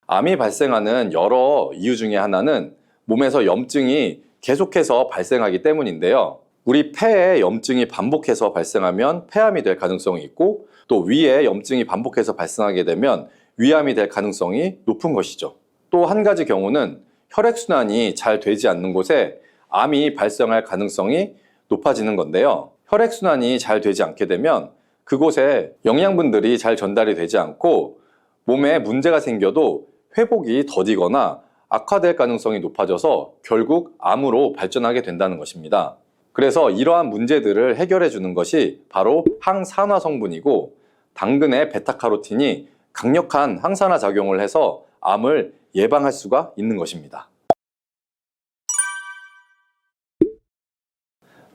암이 발생하는 여러 이유 중에 하나는 몸에서 염증이 계속해서 발생하기 때문인데요. 우리 폐에 염증이 반복해서 발생하면 폐암이 될 가능성이 있고, 또 위에 염증이 반복해서 발생하게 되면 위암이 될 가능성이 높은 것이죠. 또 한 가지 경우는 혈액순환이 잘 되지 않는 곳에 암이 발생할 가능성이 높아지는 건데요. 혈액순환이 잘 되지 않게 되면 그곳에 영양분들이 잘 전달이 되지 않고 몸에 문제가 생겨도 회복이 더디거나 악화될 가능성이 높아져서 결국 암으로 발전하게 된다는 것입니다. 그래서 이러한 문제들을 해결해 주는 것이 바로 항산화 성분이고, 당근의 베타카로틴이 강력한 항산화 작용을 해서 암을 예방할 수가 있는 것입니다.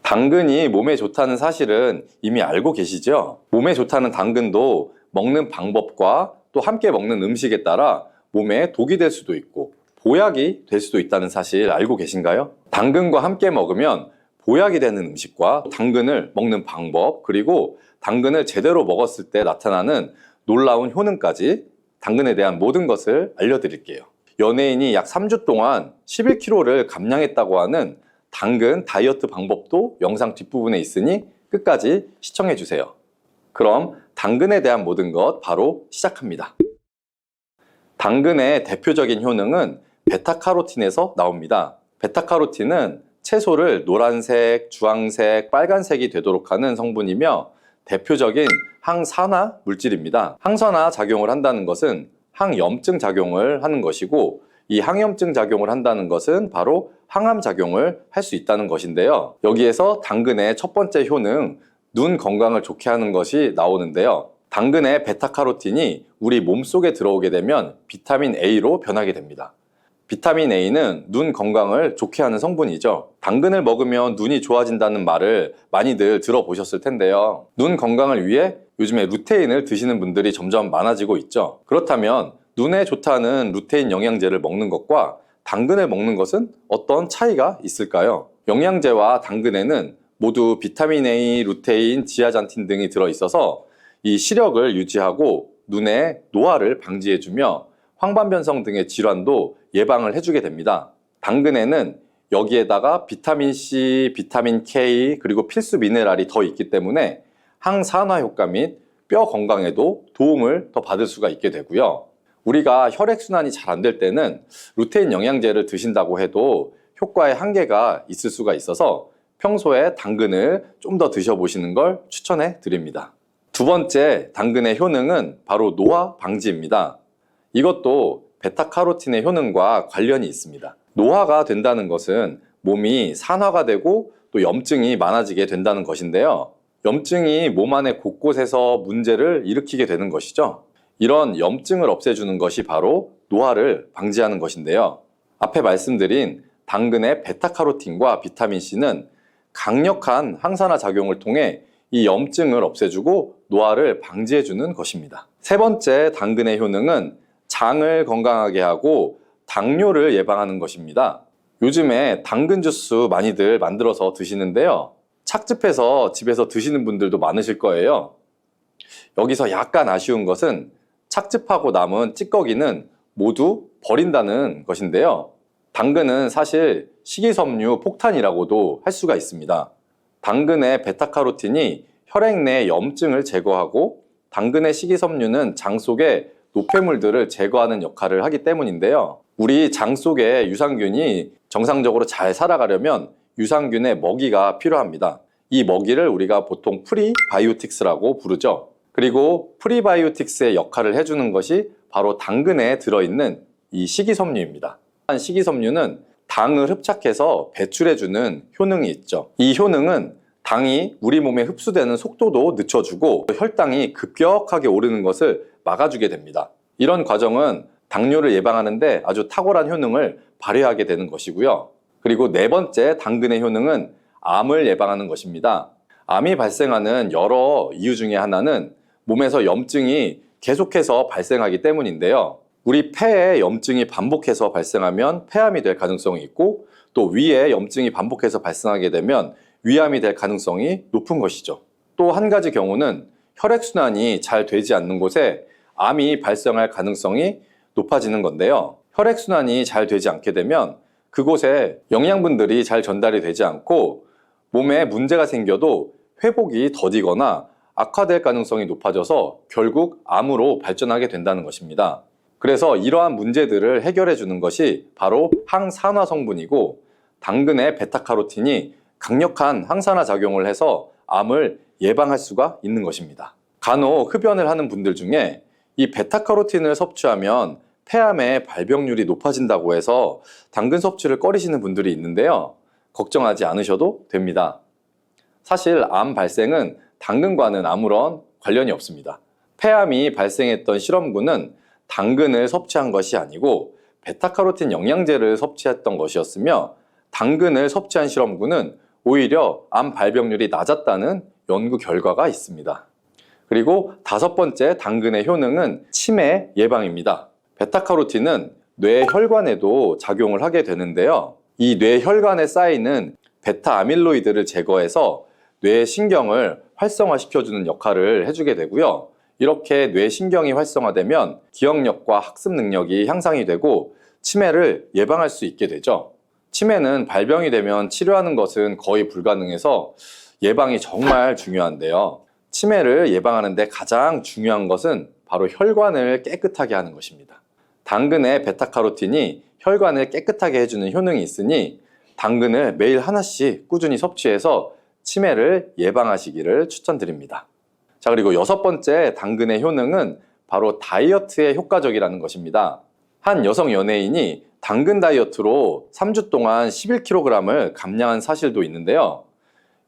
당근이 몸에 좋다는 사실은 이미 알고 계시죠? 몸에 좋다는 당근도 먹는 방법과 또 함께 먹는 음식에 따라 몸에 독이 될 수도 있고 보약이 될 수도 있다는 사실 알고 계신가요? 당근과 함께 먹으면 보약이 되는 음식과 당근을 먹는 방법, 그리고 당근을 제대로 먹었을 때 나타나는 놀라운 효능까지 당근에 대한 모든 것을 알려드릴게요. 연예인이 약 3주 동안 11kg를 감량했다고 하는 당근 다이어트 방법도 영상 뒷부분에 있으니 끝까지 시청해 주세요. 그럼 당근에 대한 모든 것 바로 시작합니다. 당근의 대표적인 효능은 베타카로틴에서 나옵니다. 베타카로틴은 채소를 노란색, 주황색, 빨간색이 되도록 하는 성분이며 대표적인 항산화 물질입니다. 항산화 작용을 한다는 것은 항염증 작용을 하는 것이고, 이 항염증 작용을 한다는 것은 바로 항암 작용을 할 수 있다는 것인데요. 여기에서 당근의 첫 번째 효능, 눈 건강을 좋게 하는 것이 나오는데요. 당근의 베타카로틴이 우리 몸속에 들어오게 되면 비타민 A로 변하게 됩니다. 비타민 A는 눈 건강을 좋게 하는 성분이죠. 당근을 먹으면 눈이 좋아진다는 말을 많이들 들어보셨을 텐데요. 눈 건강을 위해 요즘에 루테인을 드시는 분들이 점점 많아지고 있죠. 그렇다면 눈에 좋다는 루테인 영양제를 먹는 것과 당근을 먹는 것은 어떤 차이가 있을까요? 영양제와 당근에는 모두 비타민 A, 루테인, 지아잔틴 등이 들어있어서 이 시력을 유지하고 눈의 노화를 방지해주며 황반변성 등의 질환도 예방을 해주게 됩니다. 당근에는 여기에다가 비타민 C, 비타민 K, 그리고 필수 미네랄이 더 있기 때문에 항산화 효과 및 뼈 건강에도 도움을 더 받을 수가 있게 되고요. 우리가 혈액순환이 잘 안 될 때는 루테인 영양제를 드신다고 해도 효과의 한계가 있을 수가 있어서 평소에 당근을 좀 더 드셔보시는 걸 추천해 드립니다. 두 번째 당근의 효능은 바로 노화 방지입니다. 이것도 베타카로틴의 효능과 관련이 있습니다. 노화가 된다는 것은 몸이 산화가 되고 또 염증이 많아지게 된다는 것인데요. 염증이 몸 안의 곳곳에서 문제를 일으키게 되는 것이죠. 이런 염증을 없애주는 것이 바로 노화를 방지하는 것인데요. 앞에 말씀드린 당근의 베타카로틴과 비타민C는 강력한 항산화 작용을 통해 이 염증을 없애주고 노화를 방지해주는 것입니다. 세 번째 당근의 효능은 장을 건강하게 하고 당뇨를 예방하는 것입니다. 요즘에 당근 주스 많이들 만들어서 드시는데요. 착즙해서 집에서 드시는 분들도 많으실 거예요. 여기서 약간 아쉬운 것은 착즙하고 남은 찌꺼기는 모두 버린다는 것인데요. 당근은 사실 식이섬유 폭탄이라고도 할 수가 있습니다. 당근의 베타카로틴이 혈액 내 염증을 제거하고 당근의 식이섬유는 장 속의 노폐물들을 제거하는 역할을 하기 때문인데요. 우리 장 속에 유산균이 정상적으로 잘 살아가려면 유산균의 먹이가 필요합니다. 이 먹이를 우리가 보통 프리바이오틱스라고 부르죠. 그리고 프리바이오틱스의 역할을 해주는 것이 바로 당근에 들어있는 이 식이섬유입니다. 식이섬유는 당을 흡착해서 배출해주는 효능이 있죠. 이 효능은 당이 우리 몸에 흡수되는 속도도 늦춰주고 혈당이 급격하게 오르는 것을 막아주게 됩니다. 이런 과정은 당뇨를 예방하는데 아주 탁월한 효능을 발휘하게 되는 것이고요. 그리고 네 번째 당근의 효능은 암을 예방하는 것입니다. 암이 발생하는 여러 이유 중에 하나는 몸에서 염증이 계속해서 발생하기 때문인데요. 우리 폐에 염증이 반복해서 발생하면 폐암이 될 가능성이 있고 또 위에 염증이 반복해서 발생하게 되면 위암이 될 가능성이 높은 것이죠. 또 한 가지 경우는 혈액순환이 잘 되지 않는 곳에 암이 발생할 가능성이 높아지는 건데요. 혈액순환이 잘 되지 않게 되면 그곳에 영양분들이 잘 전달이 되지 않고 몸에 문제가 생겨도 회복이 더디거나 악화될 가능성이 높아져서 결국 암으로 발전하게 된다는 것입니다. 그래서 이러한 문제들을 해결해 주는 것이 바로 항산화 성분이고 당근의 베타카로틴이 강력한 항산화 작용을 해서 암을 예방할 수가 있는 것입니다. 간혹 흡연을 하는 분들 중에 이 베타카로틴을 섭취하면 폐암의 발병률이 높아진다고 해서 당근 섭취를 꺼리시는 분들이 있는데요. 걱정하지 않으셔도 됩니다. 사실 암 발생은 당근과는 아무런 관련이 없습니다. 폐암이 발생했던 실험군은 당근을 섭취한 것이 아니고 베타카로틴 영양제를 섭취했던 것이었으며 당근을 섭취한 실험군은 오히려 암 발병률이 낮았다는 연구 결과가 있습니다. 그리고 다섯 번째 당근의 효능은 치매 예방입니다. 베타카로틴은 뇌혈관에도 작용을 하게 되는데요. 이 뇌혈관에 쌓이는 베타 아밀로이드를 제거해서 뇌신경을 활성화시켜주는 역할을 해주게 되고요. 이렇게 뇌신경이 활성화되면 기억력과 학습 능력이 향상이 되고 치매를 예방할 수 있게 되죠. 치매는 발병이 되면 치료하는 것은 거의 불가능해서 예방이 정말 중요한데요. 치매를 예방하는 데 가장 중요한 것은 바로 혈관을 깨끗하게 하는 것입니다. 당근의 베타카로틴이 혈관을 깨끗하게 해주는 효능이 있으니 당근을 매일 하나씩 꾸준히 섭취해서 치매를 예방하시기를 추천드립니다. 자, 그리고 6번째 당근의 효능은 바로 다이어트에 효과적이라는 것입니다. 한 여성 연예인이 당근 다이어트로 3주 동안 11kg을 감량한 사실도 있는데요.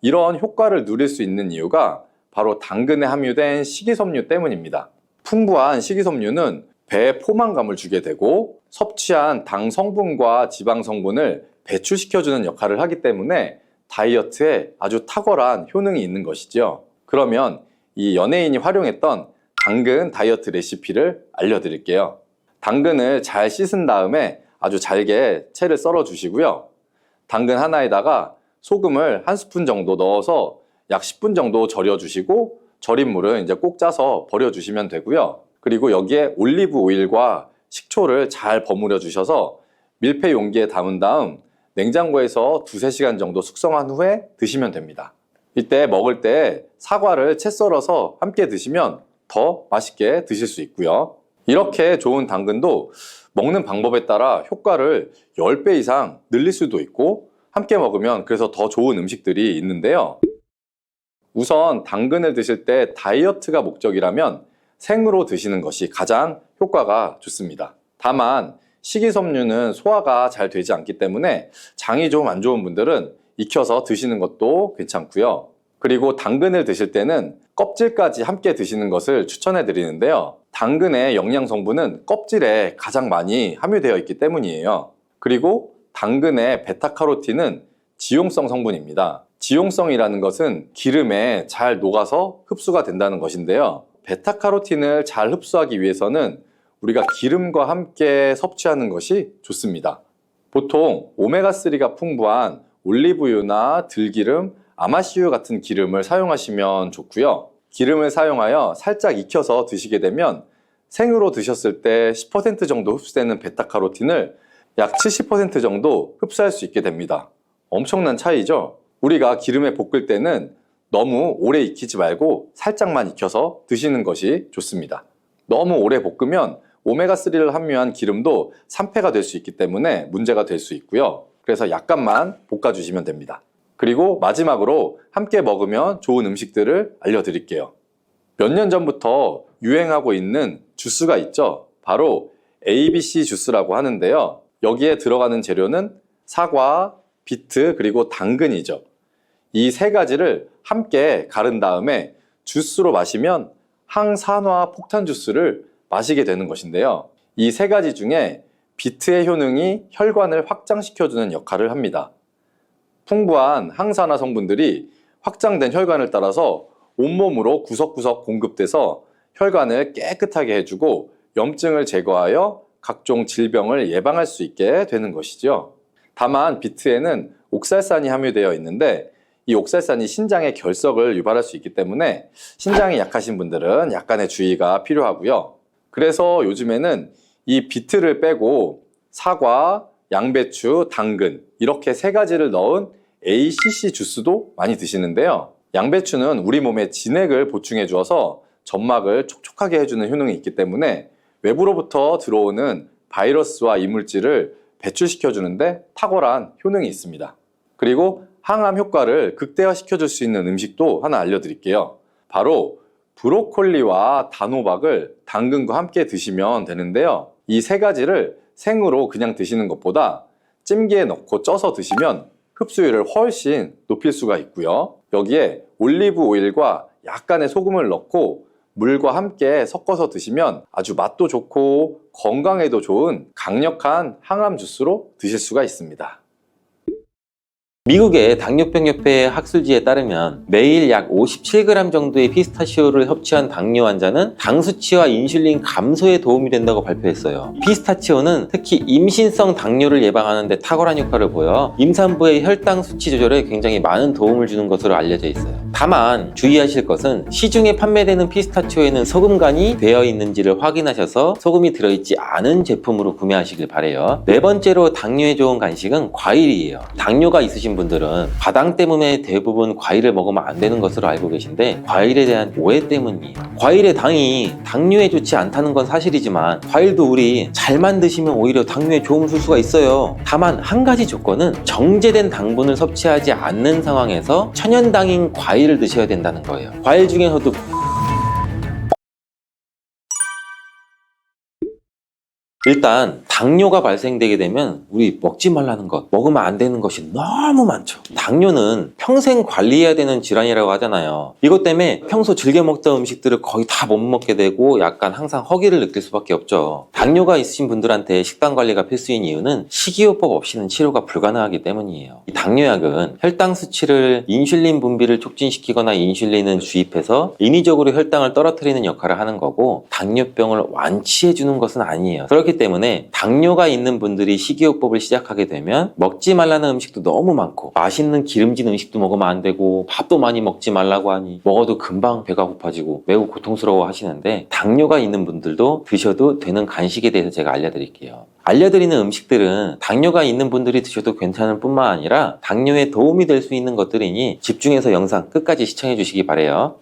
이런 효과를 누릴 수 있는 이유가 바로 당근에 함유된 식이섬유 때문입니다. 풍부한 식이섬유는 배에 포만감을 주게 되고 섭취한 당 성분과 지방 성분을 배출시켜주는 역할을 하기 때문에 다이어트에 아주 탁월한 효능이 있는 것이죠. 그러면 이 연예인이 활용했던 당근 다이어트 레시피를 알려드릴게요. 당근을 잘 씻은 다음에 아주 잘게 채를 썰어 주시고요. 당근 하나에다가 소금을 1스푼 정도 넣어서 약 10분 정도 절여 주시고 절인 물은 이제 꼭 짜서 버려 주시면 되고요. 그리고 여기에 올리브 오일과 식초를 잘 버무려 주셔서 밀폐 용기에 담은 다음 냉장고에서 2~3시간 정도 숙성한 후에 드시면 됩니다. 이때 먹을 때 사과를 채 썰어서 함께 드시면 더 맛있게 드실 수 있고요. 이렇게 좋은 당근도 먹는 방법에 따라 효과를 10배 이상 늘릴 수도 있고 함께 먹으면 그래서 더 좋은 음식들이 있는데요. 우선 당근을 드실 때 다이어트가 목적이라면 생으로 드시는 것이 가장 효과가 좋습니다. 다만 식이섬유는 소화가 잘 되지 않기 때문에 장이 좀 안 좋은 분들은 익혀서 드시는 것도 괜찮고요. 그리고 당근을 드실 때는 껍질까지 함께 드시는 것을 추천해 드리는데요. 당근의 영양 성분은 껍질에 가장 많이 함유되어 있기 때문이에요. 그리고 당근의 베타카로틴은 지용성 성분입니다. 지용성이라는 것은 기름에 잘 녹아서 흡수가 된다는 것인데요. 베타카로틴을 잘 흡수하기 위해서는 우리가 기름과 함께 섭취하는 것이 좋습니다. 보통 오메가3가 풍부한 올리브유나 들기름, 아마씨유 같은 기름을 사용하시면 좋고요. 기름을 사용하여 살짝 익혀서 드시게 되면 생으로 드셨을 때 10% 정도 흡수되는 베타카로틴을 약 70% 정도 흡수할 수 있게 됩니다. 엄청난 차이죠? 우리가 기름에 볶을 때는 너무 오래 익히지 말고 살짝만 익혀서 드시는 것이 좋습니다. 너무 오래 볶으면 오메가3를 함유한 기름도 산패가 될 수 있기 때문에 문제가 될 수 있고요. 그래서 약간만 볶아주시면 됩니다. 그리고 마지막으로 함께 먹으면 좋은 음식들을 알려드릴게요. 몇 년 전부터 유행하고 있는 주스가 있죠. 바로 ABC 주스라고 하는데요. 여기에 들어가는 재료는 사과, 비트, 그리고 당근이죠. 이 세 가지를 함께 가른 다음에 주스로 마시면 항산화 폭탄 주스를 마시게 되는 것인데요. 이 세 가지 중에 비트의 효능이 혈관을 확장시켜주는 역할을 합니다. 풍부한 항산화 성분들이 확장된 혈관을 따라서 온몸으로 구석구석 공급돼서 혈관을 깨끗하게 해주고 염증을 제거하여 각종 질병을 예방할 수 있게 되는 것이죠. 다만 비트에는 옥살산이 함유되어 있는데 이 옥살산이 신장의 결석을 유발할 수 있기 때문에 신장이 약하신 분들은 약간의 주의가 필요하고요. 그래서 요즘에는 이 비트를 빼고 사과, 양배추, 당근 이렇게 세 가지를 넣은 ACC 주스도 많이 드시는데요. 양배추는 우리 몸에 진액을 보충해 주어서 점막을 촉촉하게 해주는 효능이 있기 때문에 외부로부터 들어오는 바이러스와 이물질을 배출시켜 주는데 탁월한 효능이 있습니다. 그리고 항암 효과를 극대화시켜 줄 수 있는 음식도 하나 알려드릴게요. 바로 브로콜리와 단호박을 당근과 함께 드시면 되는데요. 이 세 가지를 생으로 그냥 드시는 것보다 찜기에 넣고 쪄서 드시면 흡수율을 훨씬 높일 수가 있고요. 여기에 올리브 오일과 약간의 소금을 넣고 물과 함께 섞어서 드시면 아주 맛도 좋고 건강에도 좋은 강력한 항암 주스로 드실 수가 있습니다. 미국의 당뇨병협회 학술지에 따르면 매일 약 57g 정도의 피스타치오를 섭취한 당뇨 환자는 당 수치와 인슐린 감소에 도움이 된다고 발표했어요. 피스타치오는 특히 임신성 당뇨를 예방하는 데 탁월한 효과를 보여 임산부의 혈당 수치 조절에 굉장히 많은 도움을 주는 것으로 알려져 있어요. 다만 주의하실 것은 시중에 판매되는 피스타치오에는 소금간이 되어 있는지를 확인하셔서 소금이 들어있지 않은 제품으로 구매하시길 바래요. 네 번째로 당뇨에 좋은 간식은 과일이에요. 당뇨가 있으신 분들은 과당 때문에 대부분 과일을 먹으면 안 되는 것으로 알고 계신데 과일에 대한 오해 때문이에요. 과일의 당이 당뇨에 좋지 않다는 건 사실이지만 과일도 우리 잘만 드시면 오히려 당뇨에 도움을 줄 수가 있어요. 다만 한 가지 조건은 정제된 당분을 섭취하지 않는 상황에서 천연당인 과일을 드셔야 된다는 거예요. 과일 중에서도 일단 당뇨가 발생되게 되면 우리 먹지 말라는 것, 먹으면 안 되는 것이 너무 많죠. 당뇨는 평생 관리해야 되는 질환이라고 하잖아요. 이것 때문에 평소 즐겨 먹던 음식들을 거의 다 못 먹게 되고 약간 항상 허기를 느낄 수밖에 없죠. 당뇨가 있으신 분들한테 식단 관리가 필수인 이유는 식이요법 없이는 치료가 불가능하기 때문이에요. 이 당뇨약은 혈당 수치를 인슐린 분비를 촉진시키거나 인슐린을 주입해서 인위적으로 혈당을 떨어뜨리는 역할을 하는 거고 당뇨병을 완치해 주는 것은 아니에요. 그렇기 때문에 당뇨가 있는 분들이 식이요법을 시작하게 되면 먹지 말라는 음식도 너무 많고 맛있는 기름진 음식도 먹으면 안 되고 밥도 많이 먹지 말라고 하니 먹어도 금방 배가 고파지고 매우 고통스러워 하시는데 당뇨가 있는 분들도 드셔도 되는 간식에 대해서 제가 알려드릴게요. 알려드리는 음식들은 당뇨가 있는 분들이 드셔도 괜찮을 뿐만 아니라 당뇨에 도움이 될 수 있는 것들이니 집중해서 영상 끝까지 시청해 주시기 바라요.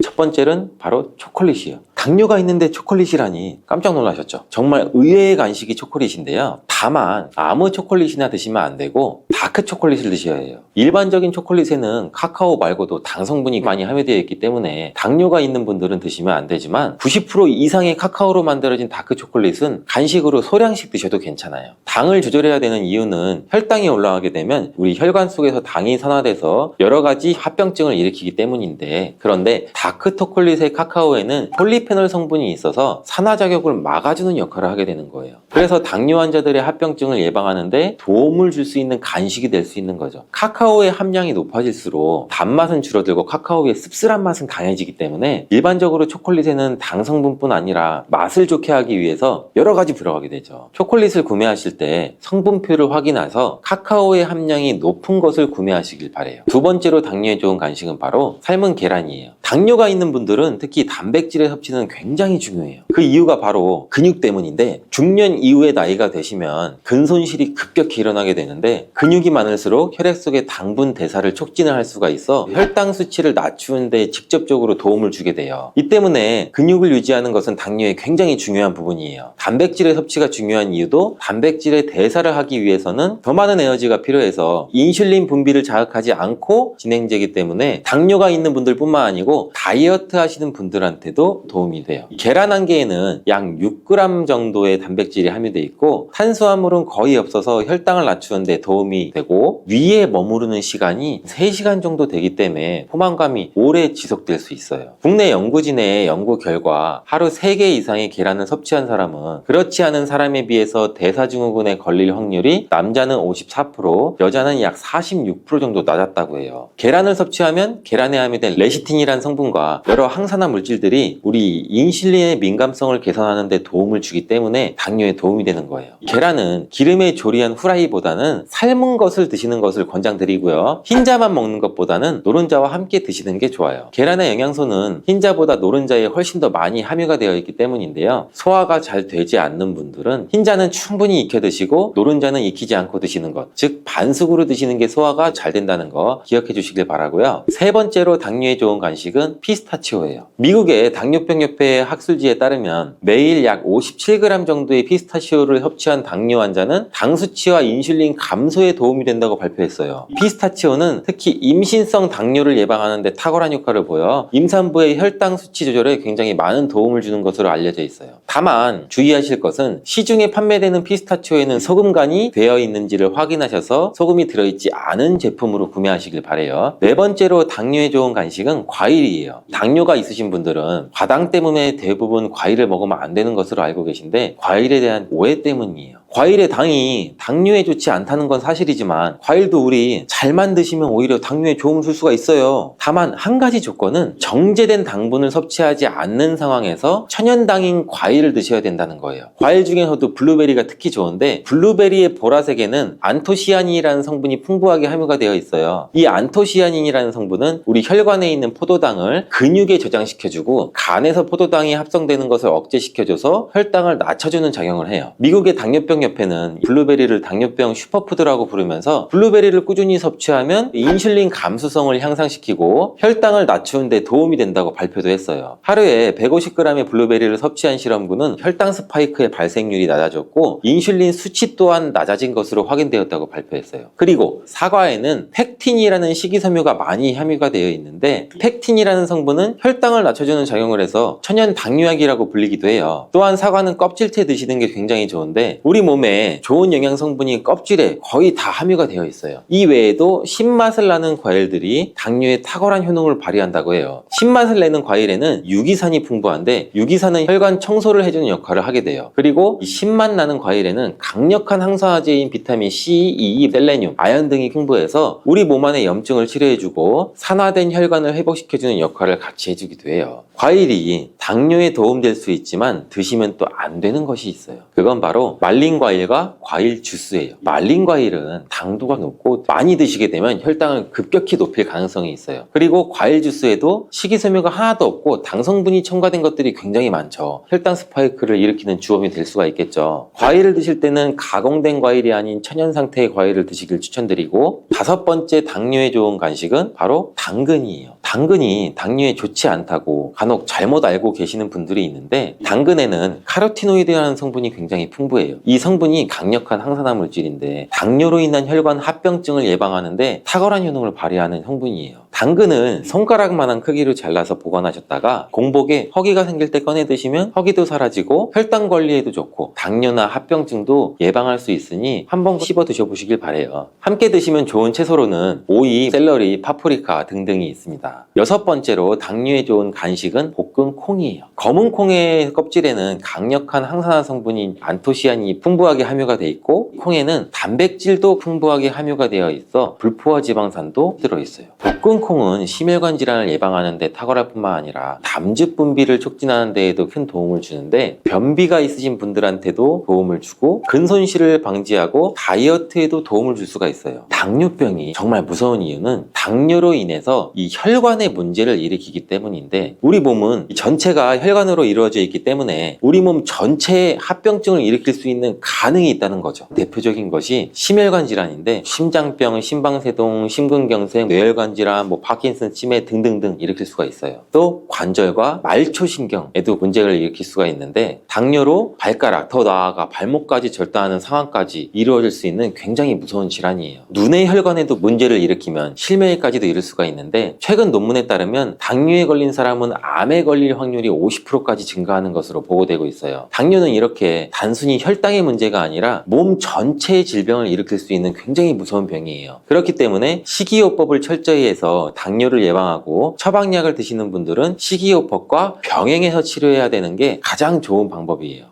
첫 번째는 바로 초콜릿이에요. 당뇨가 있는데 초콜릿이라니 깜짝 놀라셨죠? 정말 의외의 간식이 초콜릿인데요. 다만 아무 초콜릿이나 드시면 안 되고 다크 초콜릿을 드셔야 해요. 일반적인 초콜릿에는 카카오 말고도 당 성분이 많이 함유되어 있기 때문에 당뇨가 있는 분들은 드시면 안 되지만 90% 이상의 카카오로 만들어진 다크 초콜릿은 간식으로 소량씩 드셔도 괜찮아요. 당을 조절해야 되는 이유는 혈당이 올라가게 되면 우리 혈관 속에서 당이 산화돼서 여러 가지 합병증을 일으키기 때문인데, 그런데 다크 초콜릿의 카카오에는 폴리페놀 성분이 있어서 산화작용을 막아주는 역할을 하게 되는 거예요. 그래서 당뇨 환자들의 합병증을 예방하는데 도움을 줄 수 있는 간식이 될 수 있는 거죠. 카카오의 함량이 높아질수록 단맛은 줄어들고 카카오의 씁쓸한 맛은 강해지기 때문에 일반적으로 초콜릿에는 당 성분뿐 아니라 맛을 좋게 하기 위해서 여러 가지 들어가게 되죠. 초콜릿을 구매하실 때 성분표를 확인해서 카카오의 함량이 높은 것을 구매하시길 바래요. 두 번째로 당뇨에 좋은 간식은 바로 삶은 계란이에요. 당뇨가 있는 분들은 특히 단백질의 섭취는 굉장히 중요해요. 그 이유가 바로 근육 때문인데, 중년 이후에 나이가 되시면 근손실이 급격히 일어나게 되는데 근육이 많을수록 혈액 속의 당분 대사를 촉진을 할 수가 있어 혈당 수치를 낮추는 데 직접적으로 도움을 주게 돼요. 이 때문에 근육을 유지하는 것은 당뇨에 굉장히 중요한 부분이에요. 단백질의 섭취가 중요한 이유도 단백질의 대사를 하기 위해서는 더 많은 에너지가 필요해서 인슐린 분비를 자극하지 않고 진행되기 때문에 당뇨가 있는 분들뿐만 아니고 다이어트 하시는 분들한테도 도움이 돼요. 계란 한 개에는 약 6g 정도의 단백질이 함유되어 있고 탄수화물은 거의 없어서 혈당을 낮추는 데 도움이 되고 위에 머무르는 시간이 3시간 정도 되기 때문에 포만감이 오래 지속될 수 있어요. 국내 연구진의 연구 결과 하루 3개 이상의 계란을 섭취한 사람은 그렇지 않은 사람에 비해서 대사증후군에 걸릴 확률이 남자는 54%, 여자는 약 46% 정도 낮았다고 해요. 계란을 섭취하면 계란에 함유된 레시틴이란 성분과 여러 항산화 물질들이 우리 인슐린의 민감성을 개선하는 데 도움을 주기 때문에 당뇨에 도움이 되는 거예요. 계란은 기름에 조리한 후라이보다는 삶은 것을 드시는 것을 권장드리고요. 흰자만 먹는 것보다는 노른자와 함께 드시는 게 좋아요. 계란의 영양소는 흰자보다 노른자에 훨씬 더 많이 함유가 되어 있기 때문인데요. 소화가 잘 되지 않는 분들은 흰자는 충분히 익혀 드시고 노른자는 익히지 않고 드시는 것, 즉 반숙으로 드시는 게 소화가 잘 된다는 거 기억해 주시길 바라고요. 세 번째로 당뇨에 좋은 간식은 피스타치오예요. 미국의 당뇨병협회 학술지에 따르면 매일 약 57g 정도의 피스타치오를 섭취한 당뇨 환자는 당 수치와 인슐린 감소에 도움이 된다고 발표했어요. 피스타치오는 특히 임신성 당뇨를 예방하는 데 탁월한 효과를 보여 임산부의 혈당 수치 조절에 굉장히 많은 도움을 주는 것으로 알려져 있어요. 다만 주의하실 것은 시중에 판매되는 피스타치오에는 소금간이 되어 있는지를 확인하셔서 소금이 들어있지 않은 제품으로 구매하시길 바래요. 네 번째로 당뇨에 좋은 간식은 과일이에요. 당뇨가 있으신 분들은 과당 때문에 대부분 과일을 먹으면 안 되는 것으로 알고 계신데 과일에 대한 오해 때문이에요. 과일의 당이 당뇨에 좋지 않다는 건 사실이지만 과일도 우리 잘만 드시면 오히려 당뇨에 도움을 줄 수가 있어요. 다만 한 가지 조건은 정제된 당분을 섭취하지 않는 상황에서 천연당인 과일을 드셔야 된다는 거예요. 과일 중에서도 블루베리가 특히 좋은데 블루베리의 보라색에는 안토시아닌이라는 성분이 풍부하게 함유가 되어 있어요. 이 안토시아닌이라는 성분은 우리 혈관에 있는 포도당을 근육에 저장시켜주고 간에서 포도당이 합성되는 것을 억제시켜줘서 혈당을 낮춰주는 작용을 해요. 미국의 당뇨병 협회는 블루베리를 당뇨병 슈퍼푸드라고 부르면서 블루베리를 꾸준히 섭취하면 인슐린 감수성을 향상시키고 혈당을 낮추는 데 도움이 된다고 발표도 했어요. 하루에 150g의 블루베리를 섭취한 실험군은 혈당 스파이크의 발생률이 낮아졌고 인슐린 수치 또한 낮아진 것으로 확인되었다고 발표했어요. 그리고 사과에는 펙틴이라는 식이섬유가 많이 함유가 되어 있는데 펙틴이라는 성분은 혈당을 낮춰주는 작용을 해서 천연 당뇨약이라고 불리기도 해요. 또한 사과는 껍질째 드시는 게 굉장히 좋은데 우리 몸에 좋은 영양 성분이 껍질에 거의 다 함유가 되어 있어요. 이 외에도 신맛을 나는 과일들이 당뇨에 탁월한 효능을 발휘한다고 해요. 신맛을 내는 과일에는 유기산이 풍부한데 유기산은 혈관 청소를 해주는 역할을 하게 돼요. 그리고 이 신맛 나는 과일에는 강력한 항산화제인 비타민 C, E, 셀레늄, 아연 등이 풍부해서 우리 몸 안의 염증을 치료해주고 산화된 혈관을 회복시켜주는 역할을 같이 해주기도 해요. 과일이 당뇨에 도움될 수 있지만 드시면 또 안 되는 것이 있어요. 그건 바로 말린 과일과 과일 주스예요. 말린 과일은 당도가 높고 많이 드시게 되면 혈당을 급격히 높일 가능성이 있어요. 그리고 과일 주스에도 식이섬유가 하나도 없고 당 성분이 첨가된 것들이 굉장히 많죠. 혈당 스파이크를 일으키는 주범이 될 수가 있겠죠. 과일을 드실 때는 가공된 과일이 아닌 천연 상태의 과일을 드시길 추천드리고, 5번째 당뇨에 좋은 간식은 바로 당근이에요. 당근이 당뇨에 좋지 않다고 간혹 잘못 알고 계시는 분들이 있는데, 당근에는 카로티노이드라는 성분이 굉장히 풍부해요. 이 성분이 강력한 항산화 물질인데 당뇨로 인한 혈관 합병증을 예방하는데 탁월한 효능을 발휘하는 성분이에요. 당근을 손가락만한 크기로 잘라서 보관하셨다가 공복에 허기가 생길 때 꺼내 드시면 허기도 사라지고 혈당 관리에도 좋고 당뇨나 합병증도 예방할 수 있으니 한번 씹어 드셔보시길 바래요. 함께 드시면 좋은 채소로는 오이, 샐러리, 파프리카 등등이 있습니다. 6번째로 당뇨에 좋은 간식은 볶은 콩이에요. 검은 콩의 껍질에는 강력한 항산화 성분인 안토시아닌이 풍부하게 함유가 되어 있고, 콩에는 단백질도 풍부하게 함유가 되어 있어 불포화 지방산도 들어있어요. 볶은 콩은 심혈관 질환을 예방하는 데 탁월할 뿐만 아니라 담즙 분비를 촉진하는 데에도 큰 도움을 주는데, 변비가 있으신 분들한테도 도움을 주고 근손실을 방지하고 다이어트에도 도움을 줄 수가 있어요. 당뇨병이 정말 무서운 이유는 당뇨로 인해서 이 혈관에 문제를 일으키기 때문인데, 우리 몸은 전체가 혈관으로 이루어져 있기 때문에 우리 몸 전체에 합병증을 일으킬 수 있는 가능이 있다는 거죠. 대표적인 것이 심혈관 질환인데 심장병, 심방세동, 심근경색, 뇌혈관 질환, 파킨슨 치매 등등등 일으킬 수가 있어요. 또 관절과 말초신경에도 문제를 일으킬 수가 있는데, 당뇨로 발가락, 더 나아가 발목까지 절단하는 상황까지 이루어질 수 있는 굉장히 무서운 질환이에요. 눈의 혈관에도 문제를 일으키면 실명에까지도 이를 수가 있는데, 최근 논문에 따르면 당뇨에 걸린 사람은 암에 걸릴 확률이 50%까지 증가하는 것으로 보고되고 있어요. 당뇨는 이렇게 단순히 혈당의 문제가 아니라 몸 전체의 질병을 일으킬 수 있는 굉장히 무서운 병이에요. 그렇기 때문에 식이요법을 철저히 해서 당뇨를 예방하고, 처방약을 드시는 분들은 식이요법과 병행해서 치료해야 되는 게 가장 좋은 방법이에요.